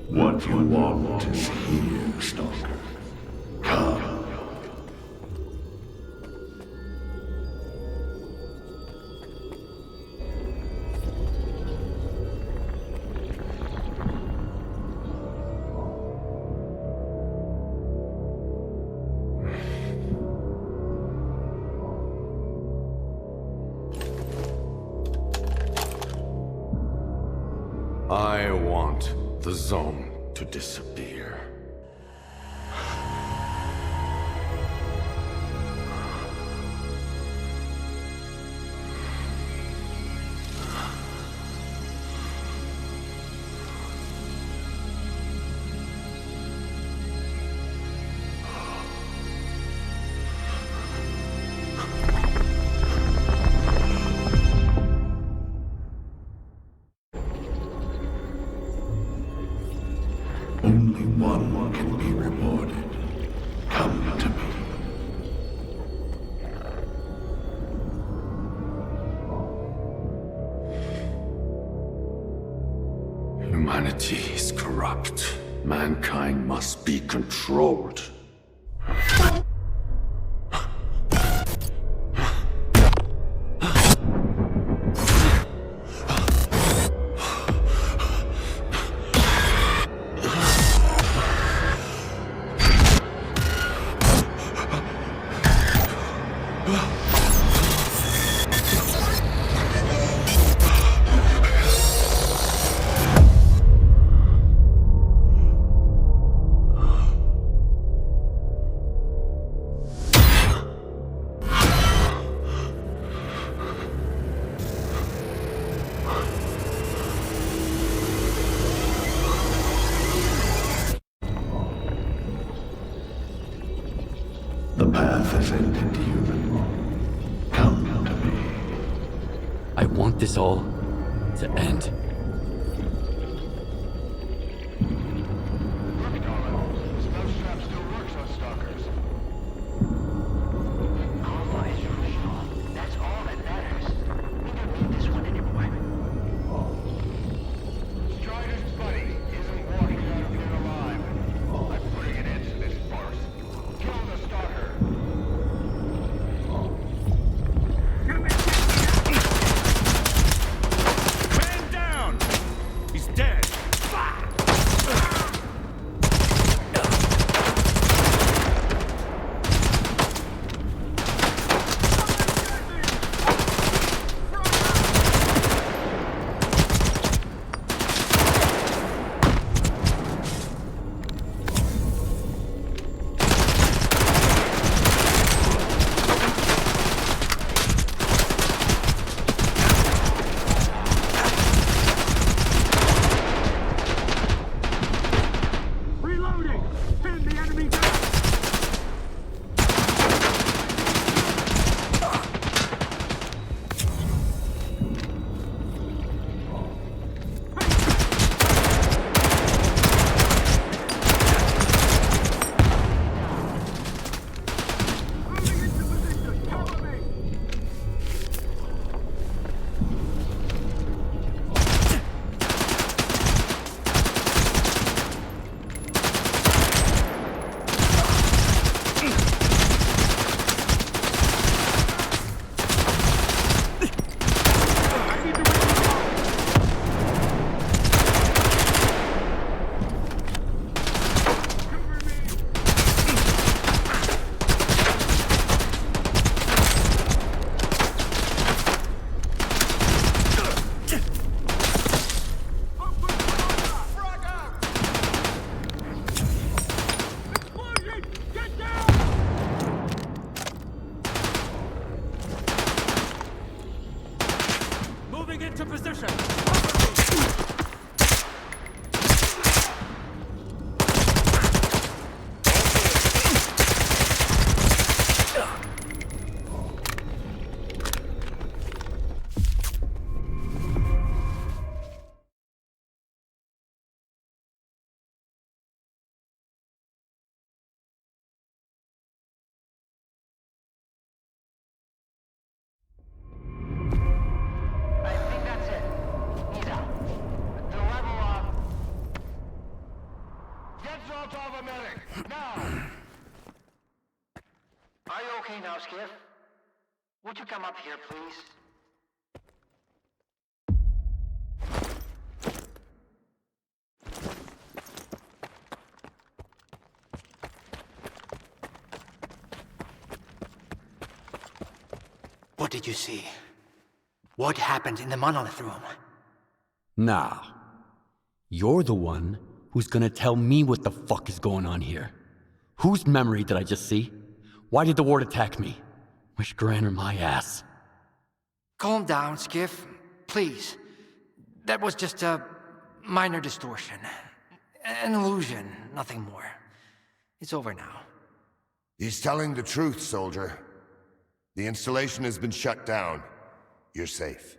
What you want is here, Stalker. Come. I want the zone to disappear. only one can be rewarded. Come to me. Humanity is corrupt. Mankind must be controlled. The path has ended, human. Come to me. I want this all to end. Into position! Are you okay now, Skiff? Would you come up here, please? What did you see? What happened in the monolith room? Nah. You're the one who's gonna tell me what the fuck is going on here. Whose memory did I just see? Why did the ward attack me? Wish Granner my ass. Calm down, Skiff. Please. That was just a minor distortion. An illusion, nothing more. It's over now. He's telling the truth, soldier. The installation has been shut down. You're safe.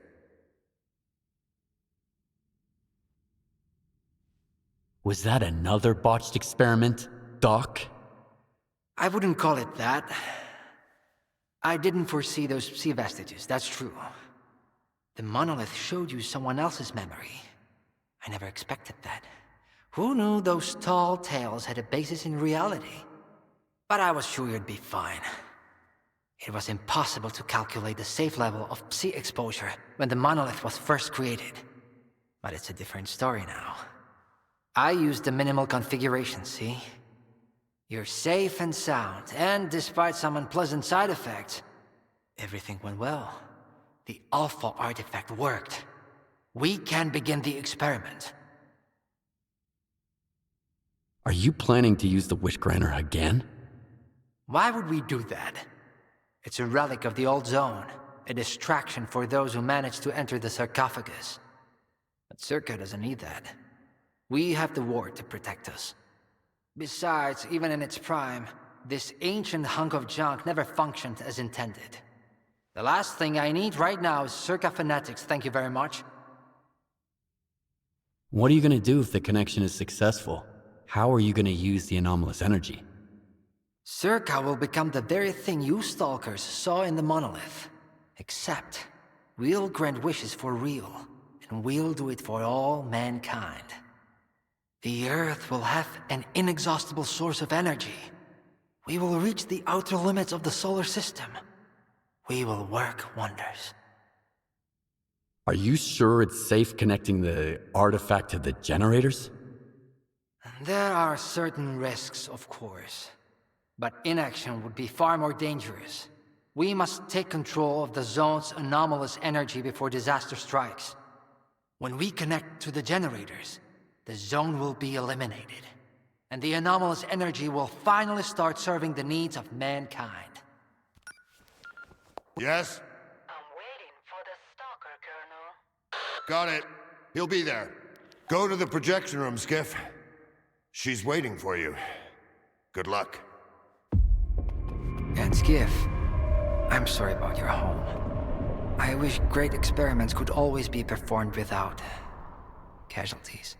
Was that another botched experiment, Doc? I wouldn't call it that. I didn't foresee those sea vestiges, that's true. The monolith showed you someone else's memory. I never expected that. Who knew those tall tales had a basis in reality? But I was sure you'd be fine. It was impossible to calculate the safe level of Psi exposure when the monolith was first created. But it's a different story now. I used the minimal configuration, see? You're safe and sound, and despite some unpleasant side effects, everything went well. The Alpha artifact worked. We can begin the experiment. Are you planning to use the Wishgranter again? Why would we do that? It's a relic of the old zone, a distraction for those who manage to enter the sarcophagus. But S.T.A.L.K.E.R doesn't need that. We have the ward to protect us. Besides, even in its prime, this ancient hunk of junk never functioned as intended. The last thing I need right now is S.T.A.L.K.E.R fanatics, thank you very much. What are you gonna do if the connection is successful? How are you gonna use the anomalous energy? S.T.A.L.K.E.R will become the very thing you stalkers saw in the monolith. Except, we'll grant wishes for real, and we'll do it for all mankind. The Earth will have an inexhaustible source of energy. We will reach the outer limits of the solar system. We will work wonders. Are you sure it's safe connecting the artifact to the generators? There are certain risks, of course. But inaction would be far more dangerous. We must take control of the zone's anomalous energy before disaster strikes. When we connect to the generators, the zone will be eliminated, and the anomalous energy will finally start serving the needs of mankind. Yes? I'm waiting for the stalker, Colonel. Got it. He'll be there. Go to the projection room, Skiff. She's waiting for you. Good luck. And Skiff, I'm sorry about your home. I wish great experiments could always be performed without casualties.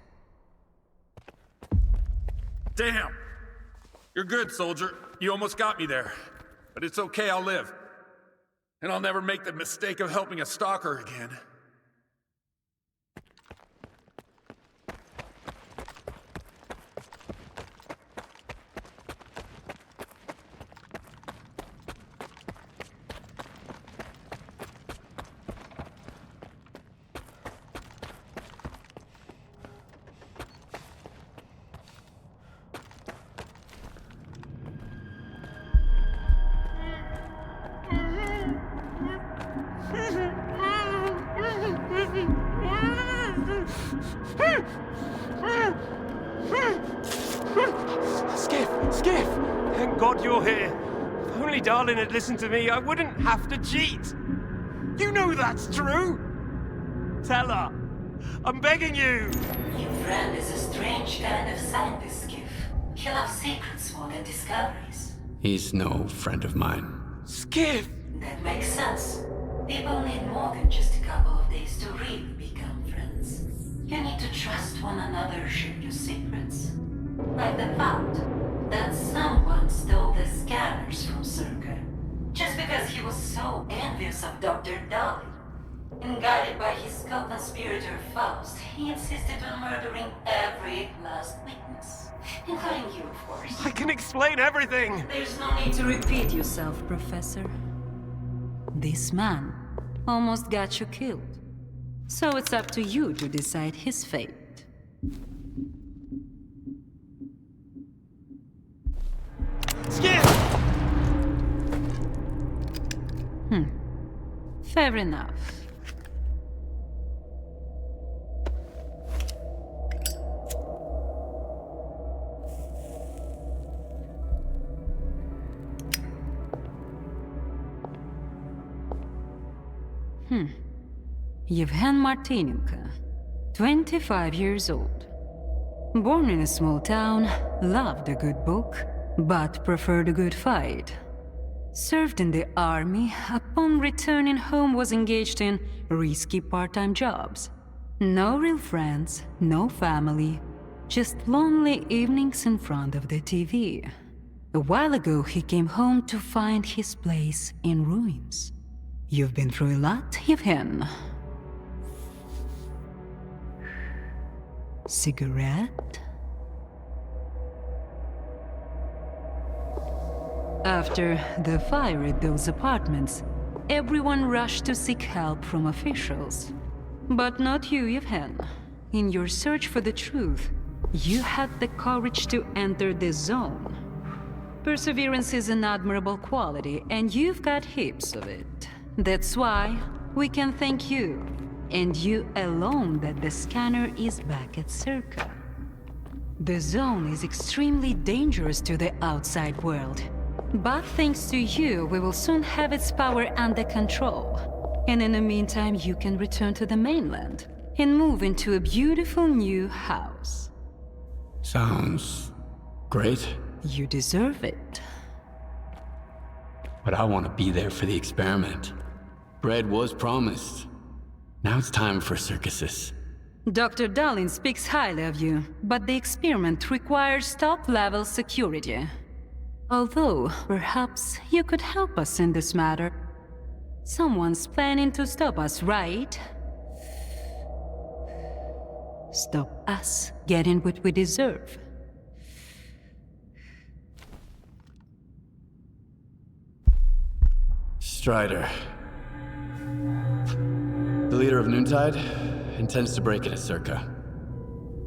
Damn! You're good, soldier. You almost got me there. But it's okay, I'll live. And I'll never make the mistake of helping a stalker again. Skiff! Thank God you're here. If only Darlin had listened to me, I wouldn't have to cheat. You know that's true. Tell her. I'm begging you. Your friend is a strange kind of scientist, Skiff. He loves secrets more than discoveries. He's no friend of mine. Skiff! That makes sense. People need more than just a couple of days to really become friends. You need to trust one another, share your secrets. Like the fact that someone stole the scanners from S.T.A.L.K.E.R. just because he was so envious of Dr. Darlin. And guided by his co-conspirator Faust, he insisted on murdering every last witness. Including you, of course. I can explain everything! There's no need to repeat yourself, Professor. This man almost got you killed. So it's up to you to decide his fate. Skip! Fair enough. Yevhen Martinenko, 25 years old. Born in a small town, loved a good book, but preferred a good fight. Served in the army, upon returning home was engaged in risky part-time jobs. No real friends, no family, just lonely evenings in front of the TV. A while ago, he came home to find his place in ruins. You've been through a lot, Yevhen. Cigarette? After the fire at those apartments, everyone rushed to seek help from officials. But not you, Yevhen. In your search for the truth, you had the courage to enter the zone. Perseverance is an admirable quality, and you've got heaps of it. That's why we can thank you, and you alone, that the scanner is back at S.T.A.L.K.E.R. The zone is extremely dangerous to the outside world. But thanks to you, we will soon have its power under control. And in the meantime, you can return to the mainland and move into a beautiful new house. Sounds great. You deserve it. But I want to be there for the experiment. Bread was promised. Now it's time for circuses. Dr. Darlin speaks highly of you, but the experiment requires top-level security. Although, perhaps you could help us in this matter. Someone's planning to stop us, right? Stop us getting what we deserve. Strider. The leader of Noontide intends to break into S.T.A.L.K.E.R.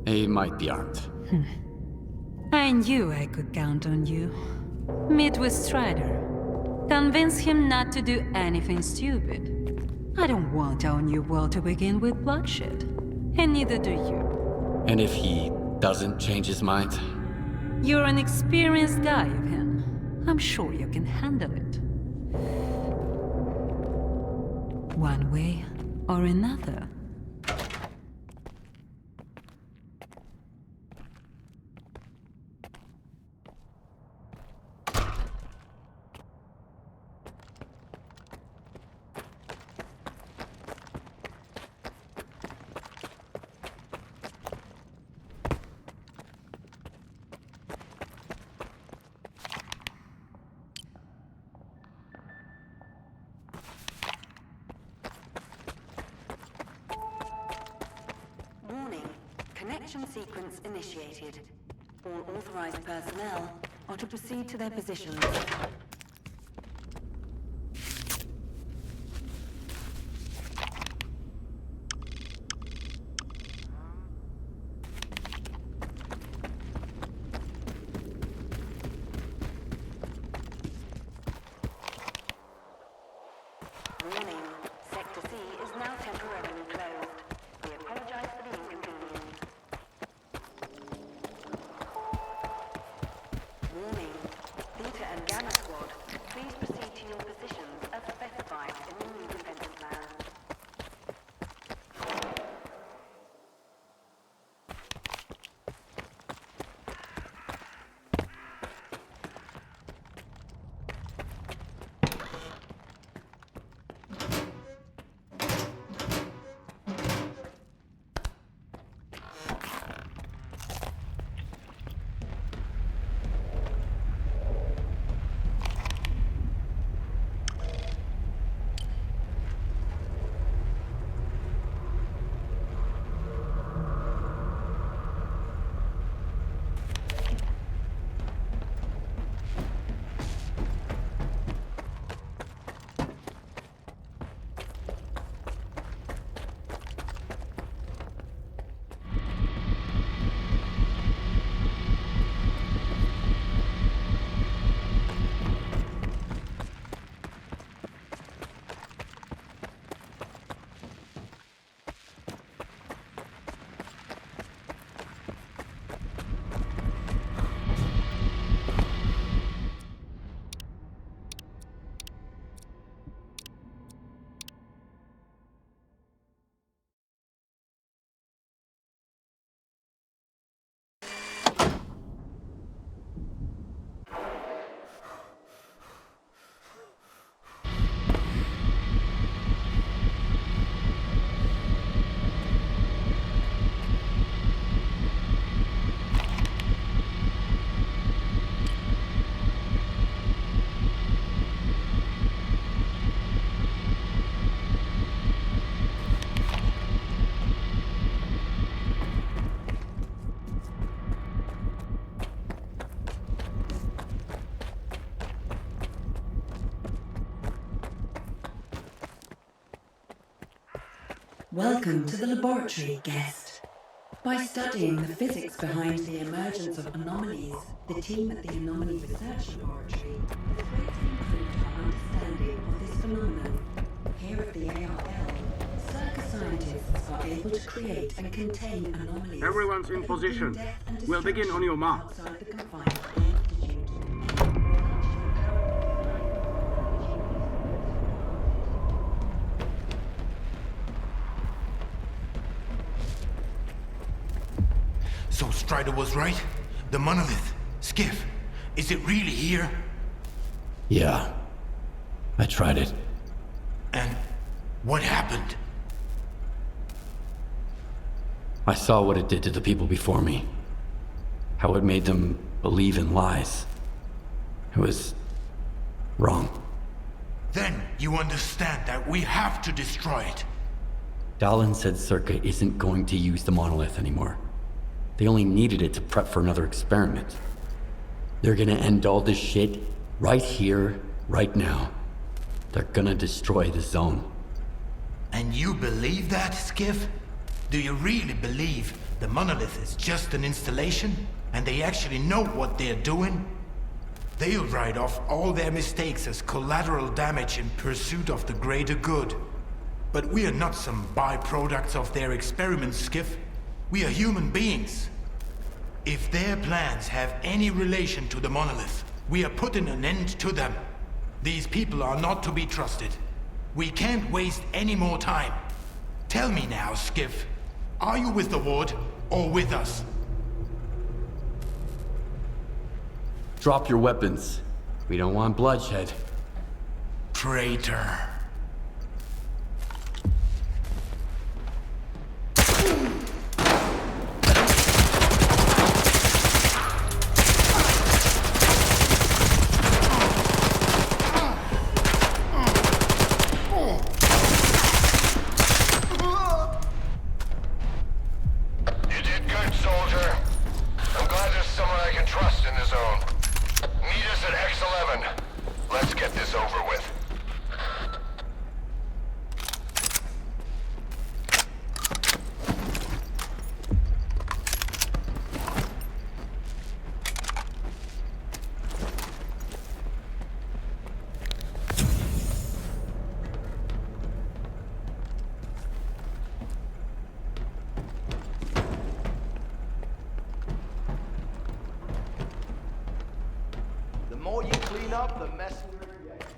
He might be armed. I knew I could count on you. Meet with Strider. Convince him not to do anything stupid. I don't want our new world to begin with bloodshed. And neither do you. And if he doesn't change his mind? You're an experienced guy, Yevhen. I'm sure you can handle it. One way or another. Connection sequence initiated. All authorized personnel are to proceed to their positions. Warning. Sector C is now temporarily closed. We apologize for the inconvenience. Warning. Theta and Gamma Squad Welcome to the laboratory, guest. By studying the physics behind the emergence of anomalies, the team at the Anomaly Research Laboratory has greatly improved our understanding of this phenomenon. Here at the A.R.L., S.T.A.L.K.E.R scientists are able to create and contain anomalies. Everyone's in position. We'll begin on your mark. Outside the confines of So Strider was right? The monolith, Skiff, is it really here? Yeah. I tried it. And what happened? I saw what it did to the people before me. How it made them believe in lies. It was wrong. Then you understand that we have to destroy it. Dahlan said S.T.A.L.K.E.R isn't going to use the monolith anymore. They only needed it to prep for another experiment. They're gonna end all this shit right here, right now. They're gonna destroy the zone. And you believe that, Skiff? Do you really believe the monolith is just an installation, and they actually know what they're doing? They'll write off all their mistakes as collateral damage in pursuit of the greater good. But we are not some byproducts of their experiments, Skiff. We are human beings. If their plans have any relation to the monolith, we are putting an end to them. These people are not to be trusted. We can't waste any more time. Tell me now, Skiff. Are you with the Ward or with us? Drop your weapons. We don't want bloodshed. Traitor. The more you clean up, the messier it gets.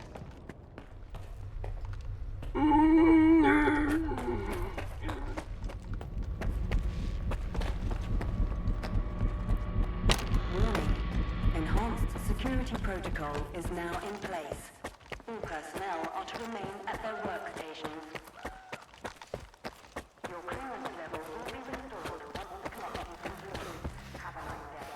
Warning. Enhanced security protocol is now in place. All personnel are to remain at their workstations. Your clearance level will be restored once the connection is complete. Have a nice day.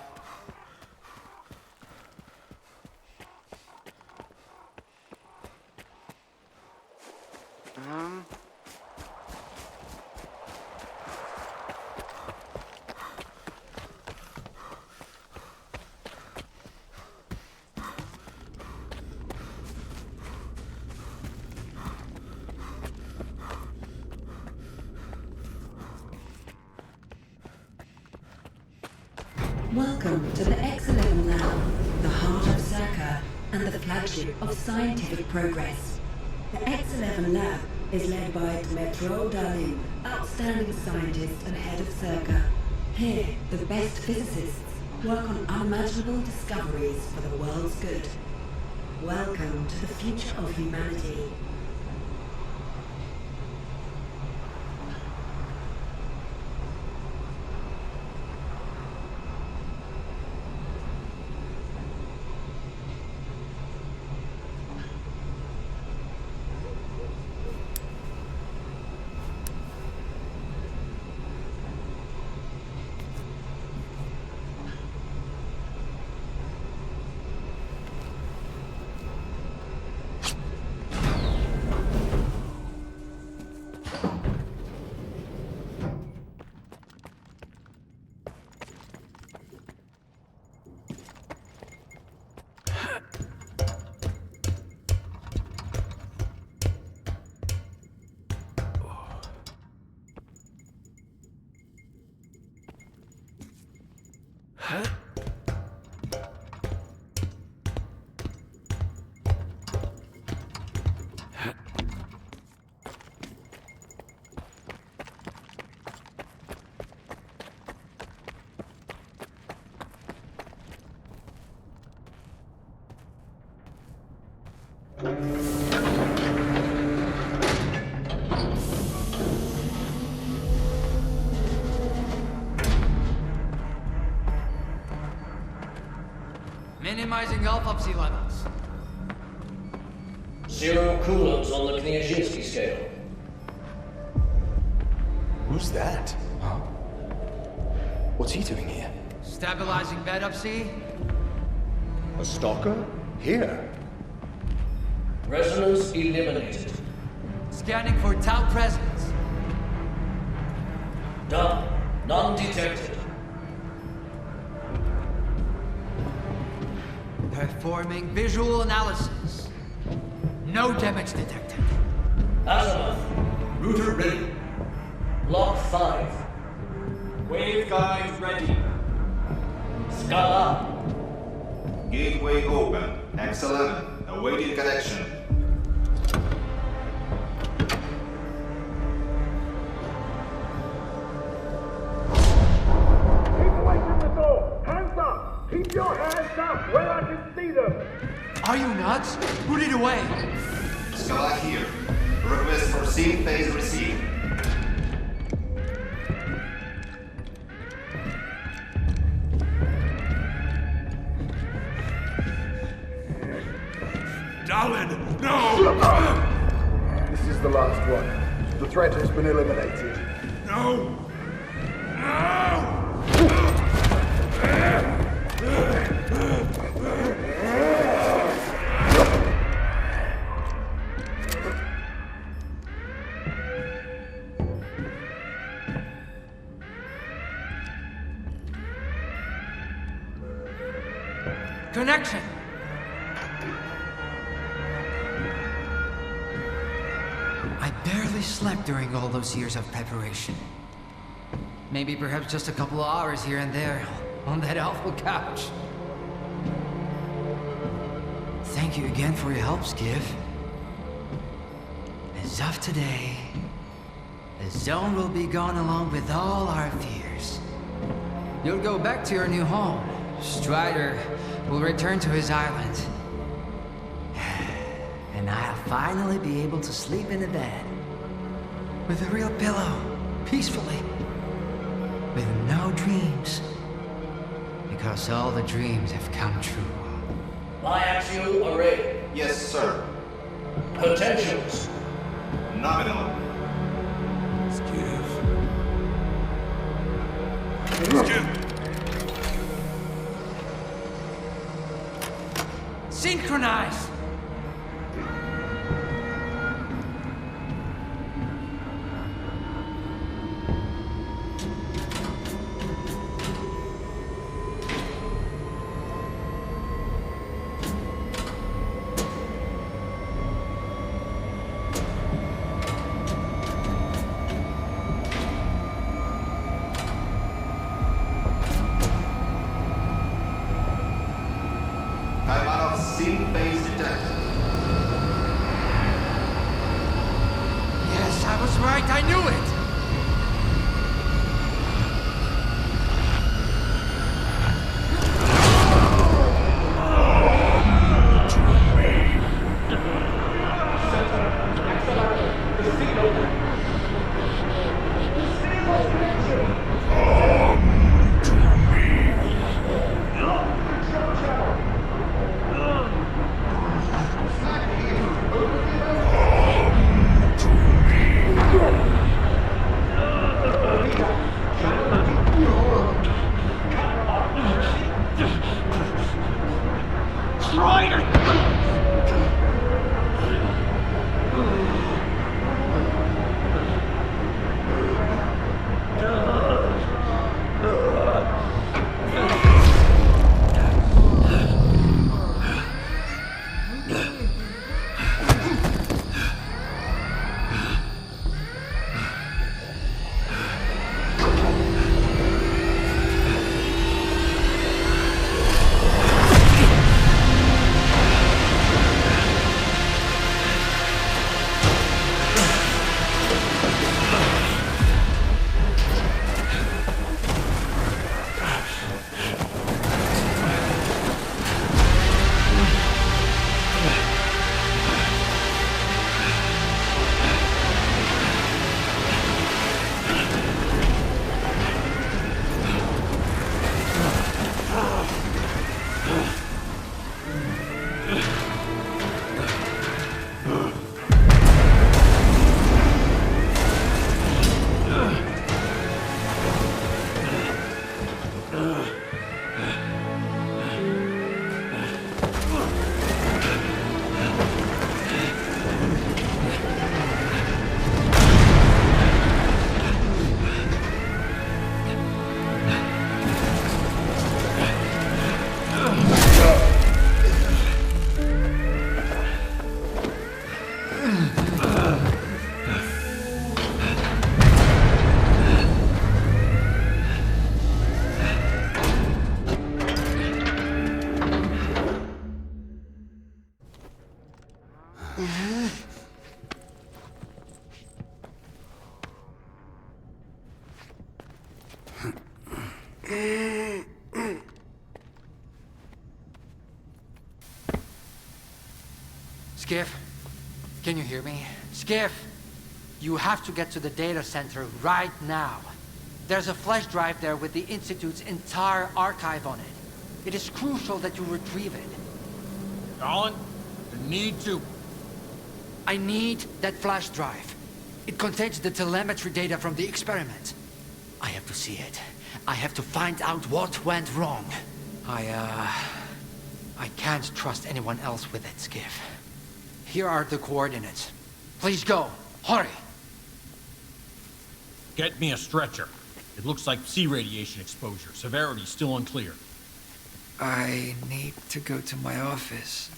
Welcome to the X-11 Lab, the heart of S.T.A.L.K.E.R and the flagship of scientific progress. The X-11 Lab is led by Dmytro Darlin, outstanding scientist and head of S.T.A.L.K.E.R. Here, the best physicists work on unimaginable discoveries for the world's good. Welcome to the future of humanity. Minimizing autopsy levels. 0 coulombs on the Kniazinski scale. Who's that? Huh? What's he doing here? Stabilizing bed up, see? A stalker? Here? Resonance eliminated. Scanning for Tau presence. Done. None detected. Performing visual analysis. No damage detected. Azimuth. Router ready. Block 5. Waveguide ready. Scala. Gateway open. X11. Awaiting connection. Keep away from the door! Hands up! Keep your hands up where I can see them! Are you nuts? Put it away! Scala here. Request for sync phase received. Dalin, no! This is the last one. The threat has been eliminated. No! Connection! I barely slept during all those years of preparation. Maybe perhaps just a couple of hours here and there on that awful couch. Thank you again for your help, Skiff. As of today, the zone will be gone along with all our fears. You'll go back to your new home. Strider will return to his island. And I'll finally be able to sleep in a bed. With a real pillow. Peacefully. With no dreams. Because all the dreams have come true. Biaxial array. Yes, sir. Potentials. Nominal. Skiff. Synchronize! I'm out of sync phase detected. Yes, I was right. I knew it! Skiff, can you hear me? Skiff, you have to get to the data center right now. There's a flash drive there with the Institute's entire archive on it. It is crucial that you retrieve it. Colin, I need that flash drive. It contains the telemetry data from the experiment. I have to see it. I have to find out what went wrong. I can't trust anyone else with it, Skiff. Here are the coordinates. Please go. Hurry! Get me a stretcher. It looks like sea radiation exposure. Severity still unclear. I need to go to my office.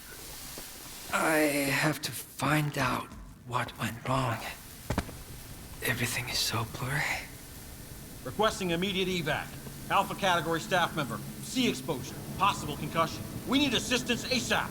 I have to find out what went wrong. Everything is so blurry. Requesting immediate evac. Alpha category staff member. Sea exposure. Possible concussion. We need assistance ASAP.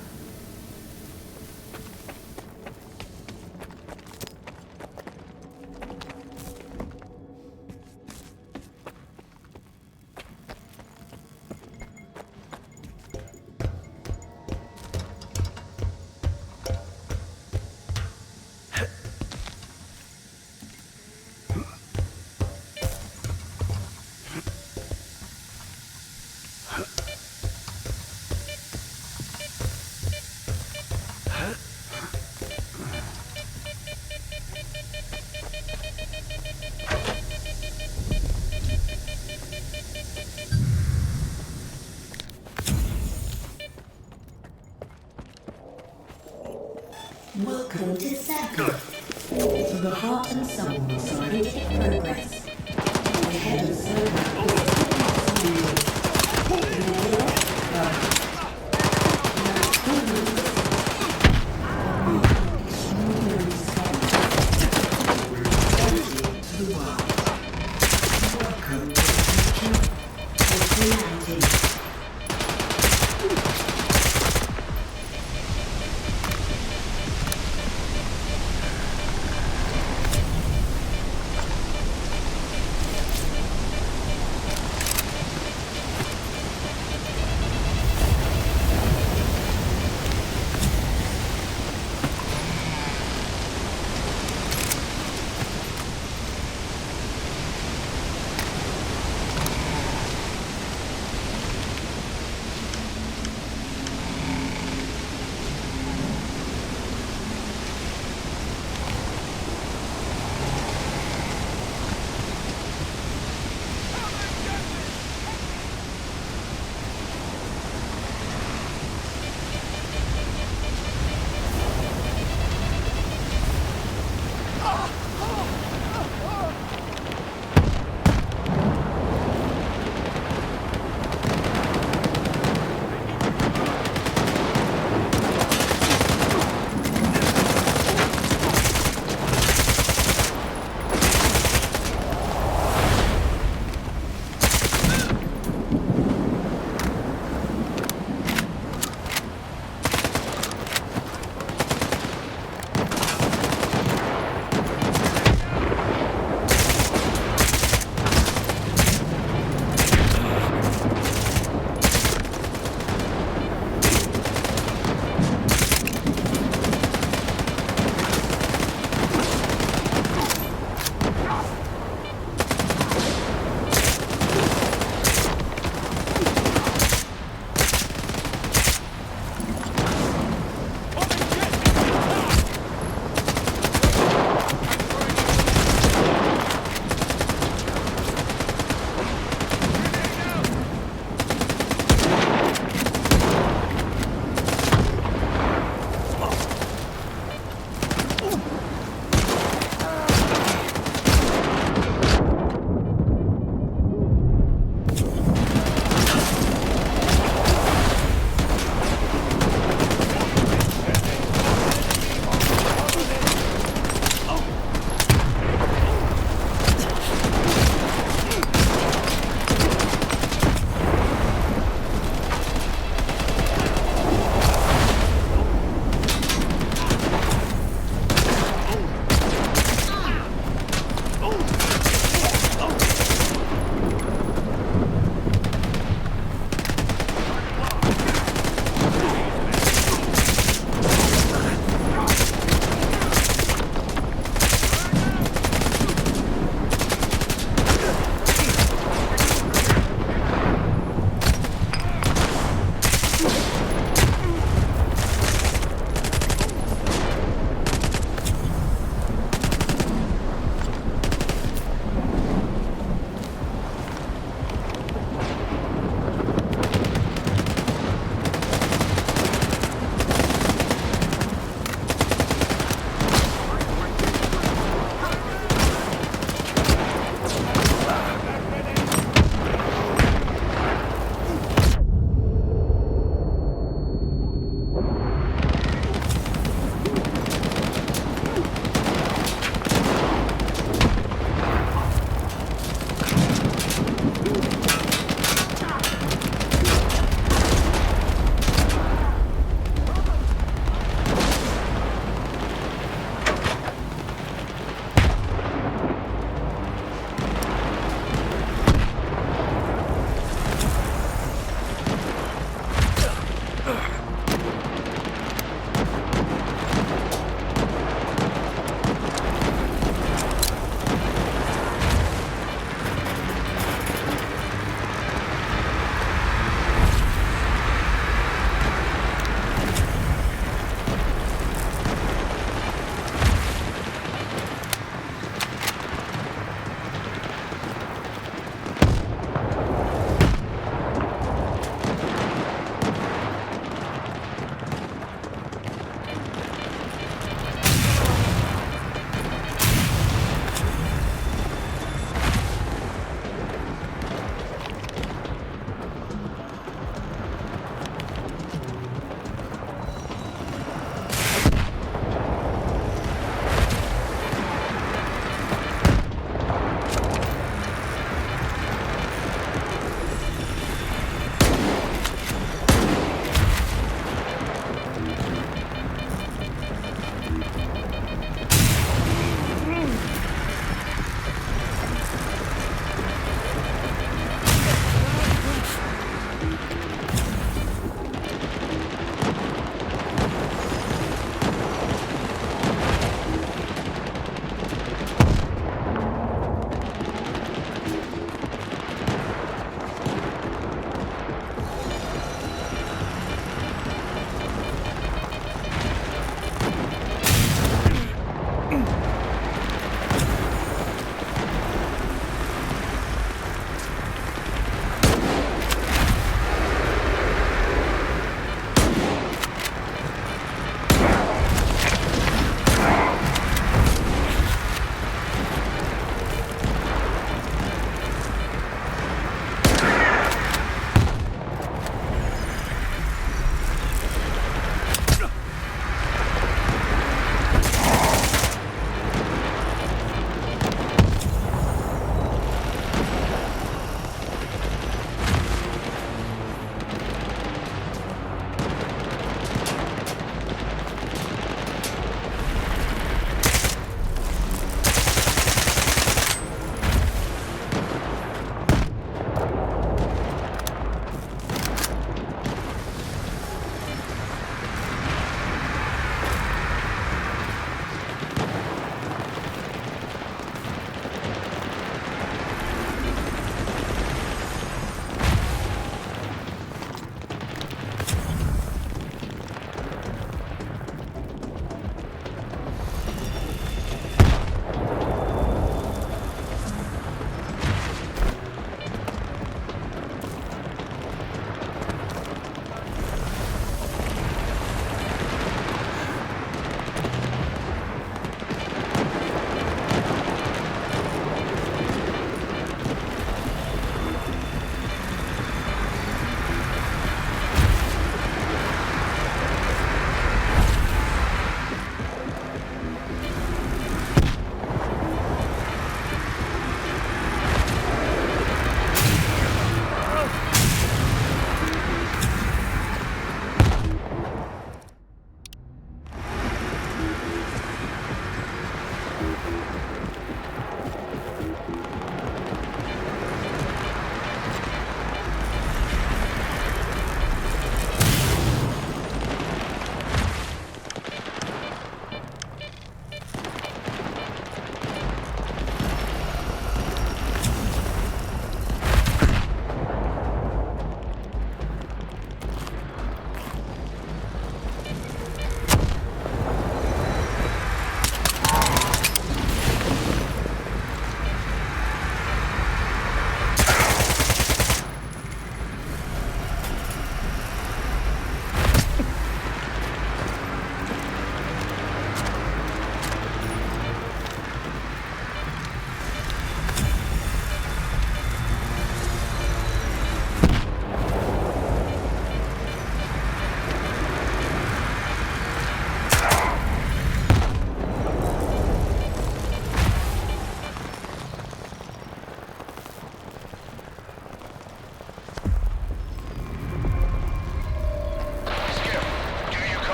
Welcome to S.T.A.L.K.E.R, to the heart and soul of scientific progress. The head of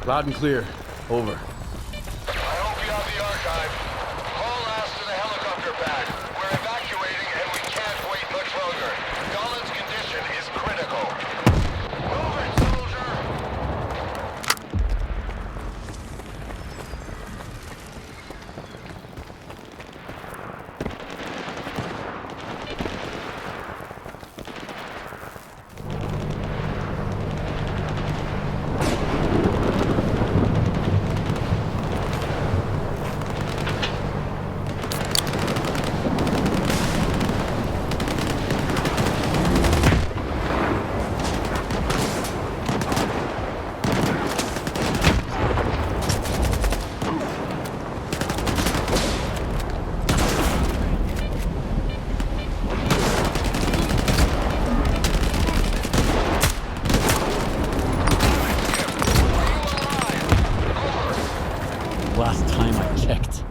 Loud and clear. Over. I hope you have the archive. Haul ass to the helicopter pad. We're evacuating and we can't wait much longer. Dolan's condition is critical. Move it, soldier! Last time I checked.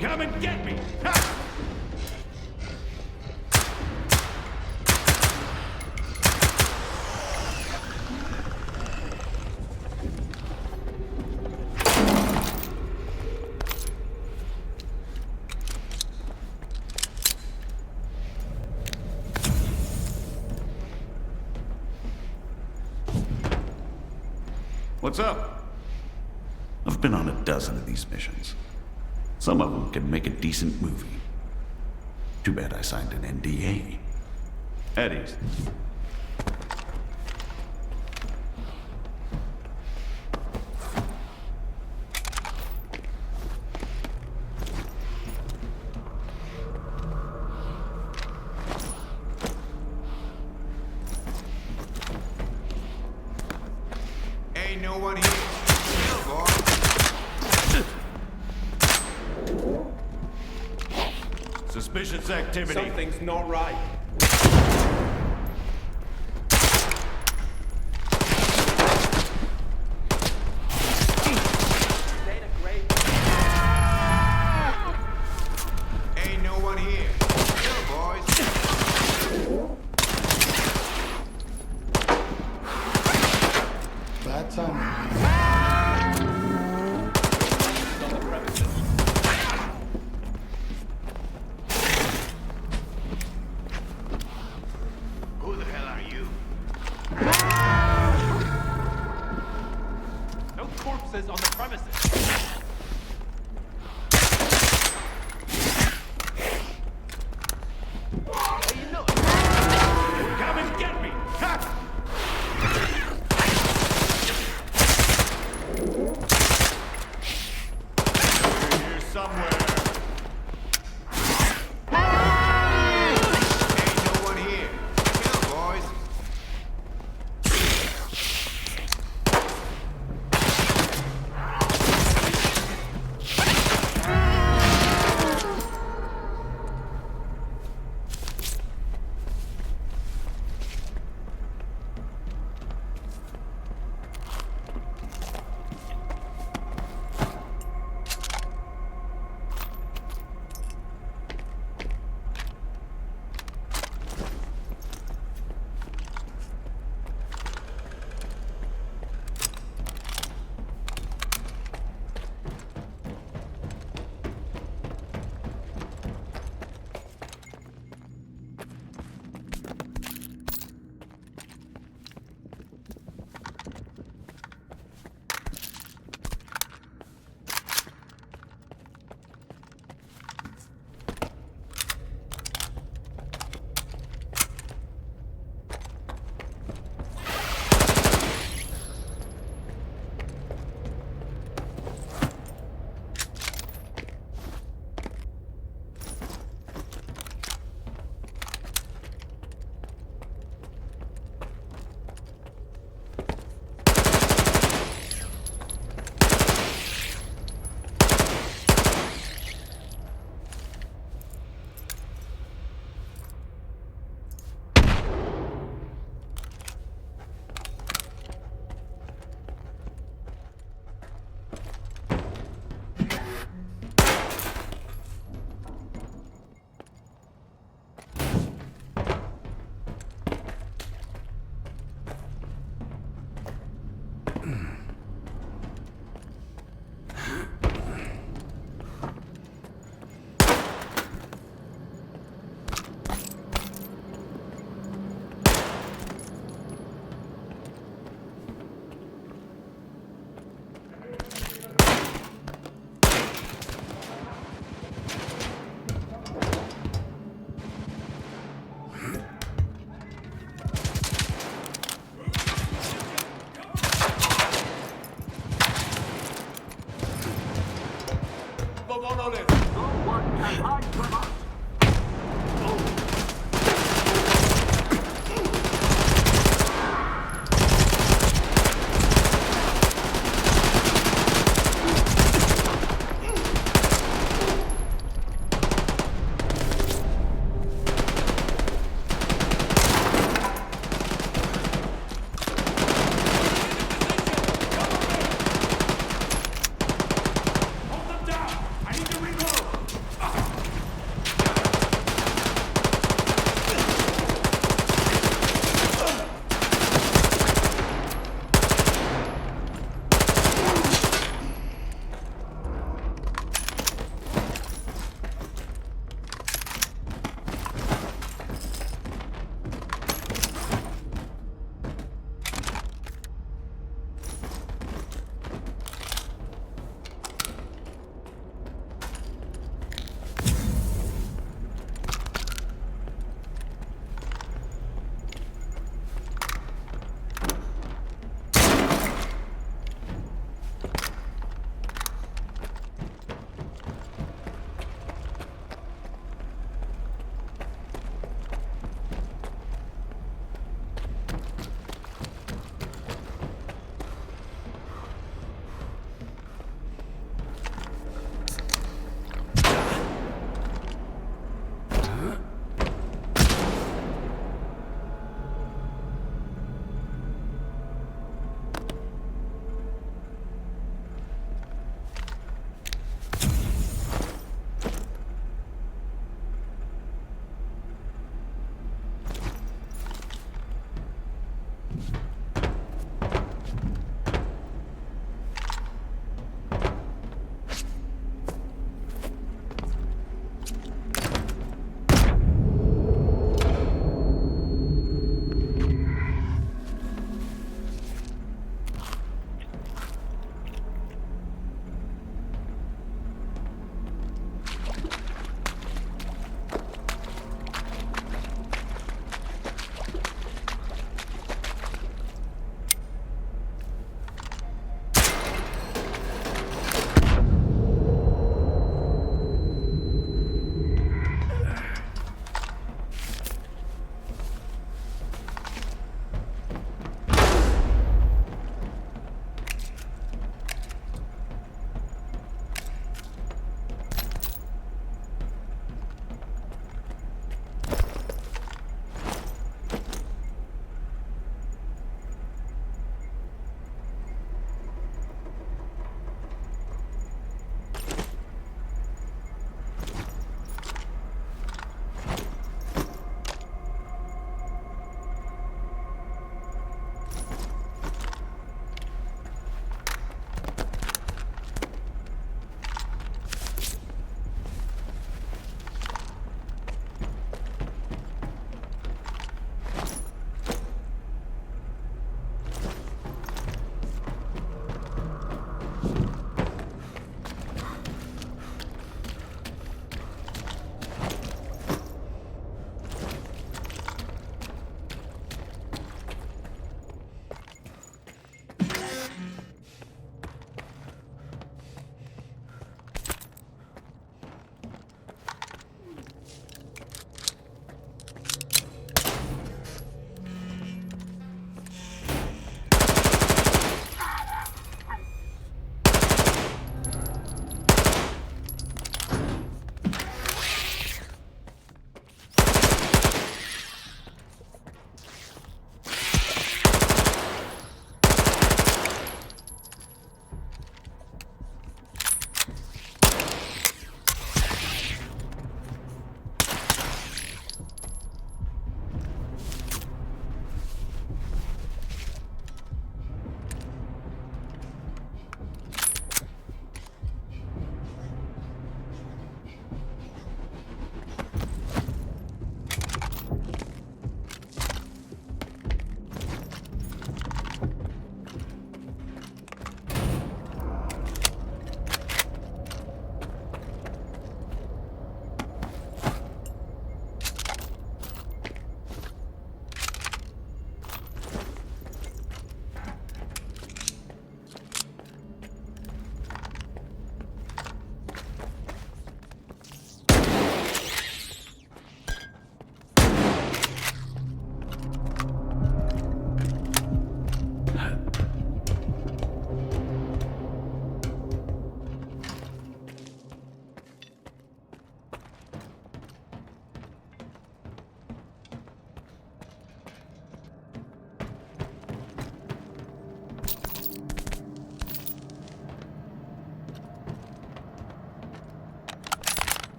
Come and get me! What's up? I've been on a dozen of these missions. Some of them can make a decent movie. Too bad I signed an NDA. Eddie's. Ain't no one here. Chill, boy. Suspicious activity. Something's not right. Ain't no one here. Chill, boys. Bad time. Who the hell are you? No corpses on the premises. Come and get me! Ha! You're here somewhere. Ain't no one here. Chill, boys.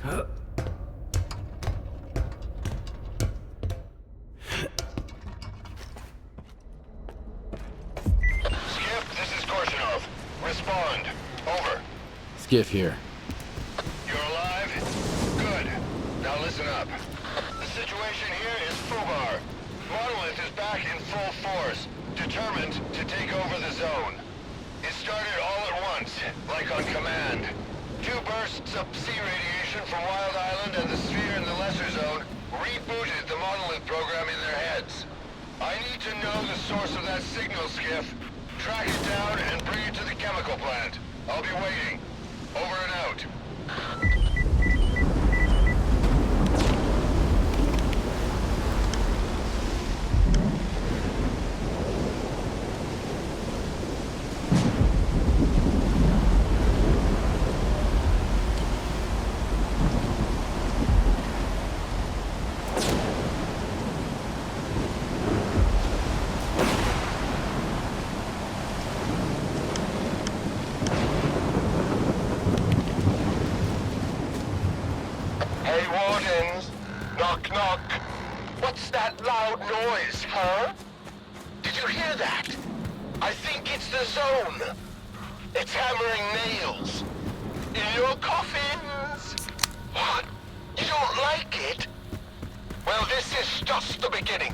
Skip, this is Korshunov. Respond. Over. Skiff here. You're alive? Good. Now listen up. The situation here is FUBAR. Monolith is back in full force, determined to take over the zone. It started all at once, like on command. 2 bursts of Psi radiation from Wild Island and the sphere in the Lesser Zone rebooted the Monolith program in their heads. I need to know the source of that signal, Skiff. Track it down and bring it to the chemical plant. I'll be waiting. Over and out. Hey, Wardens. Knock, knock. What's that loud noise, huh? Did you hear that? I think it's the zone. It's hammering nails. In your coffins. What? You don't like it? Well, this is just the beginning.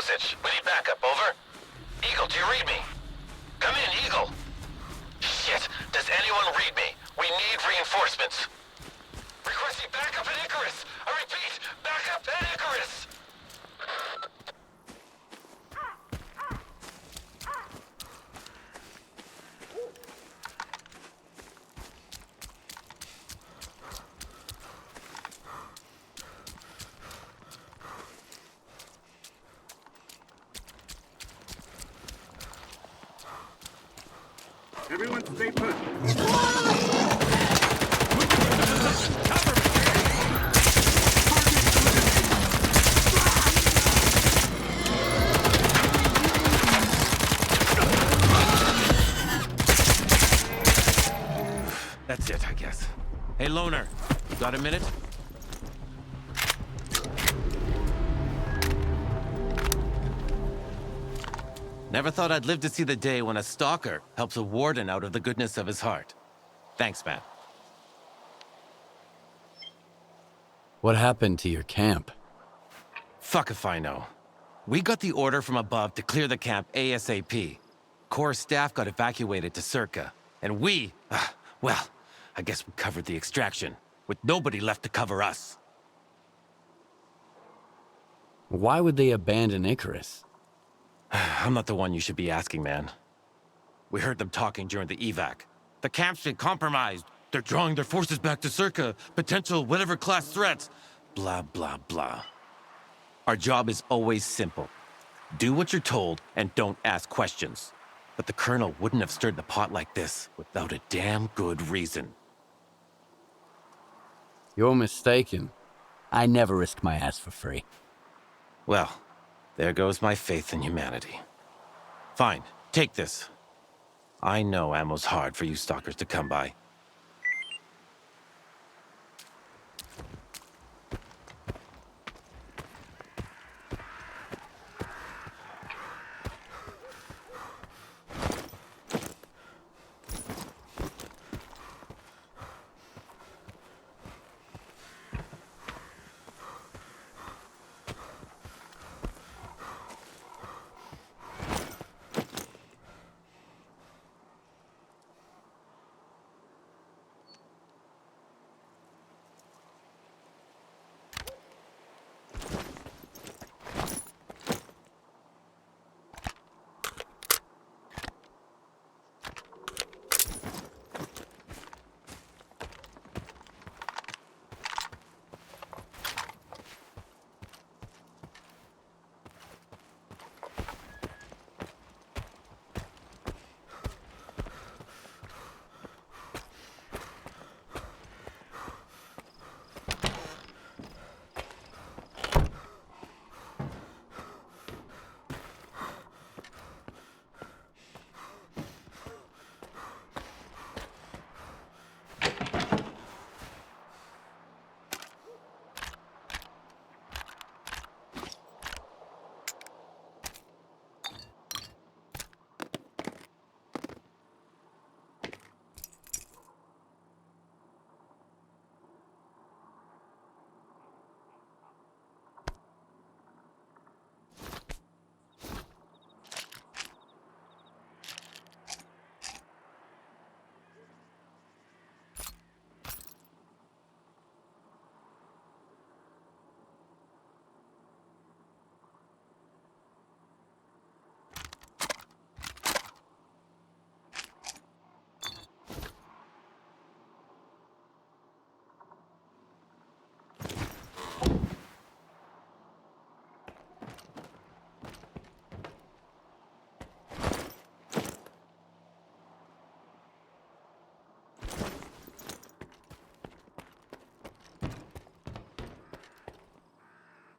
dosage. We need backup, over. Eagle, do you read me? Come in, Eagle. Shit, does anyone read me? We need reinforcements. Requesting backup at Icarus. I repeat, backup at Icarus. Everyone stay put. That's it, I guess. Hey, Loner, you got a minute? Never thought I'd live to see the day when a stalker helps a warden out of the goodness of his heart. Thanks, man. What happened to your camp? Fuck if I know. We got the order from above to clear the camp ASAP. Corps staff got evacuated to S.T.A.L.K.E.R. And we, well, I guess we covered the extraction, with nobody left to cover us. Why would they abandon Icarus? I'm not the one you should be asking, man. We heard them talking during the evac. The camp's been compromised. They're drawing their forces back to S.T.A.L.K.E.R. Potential whatever class threats. Blah, blah, blah. Our job is always simple. Do what you're told and don't ask questions. But the Colonel wouldn't have stirred the pot like this without a damn good reason. You're mistaken. I never risk my ass for free. Well, there goes my faith in humanity. Fine, take this. I know ammo's hard for you stalkers to come by,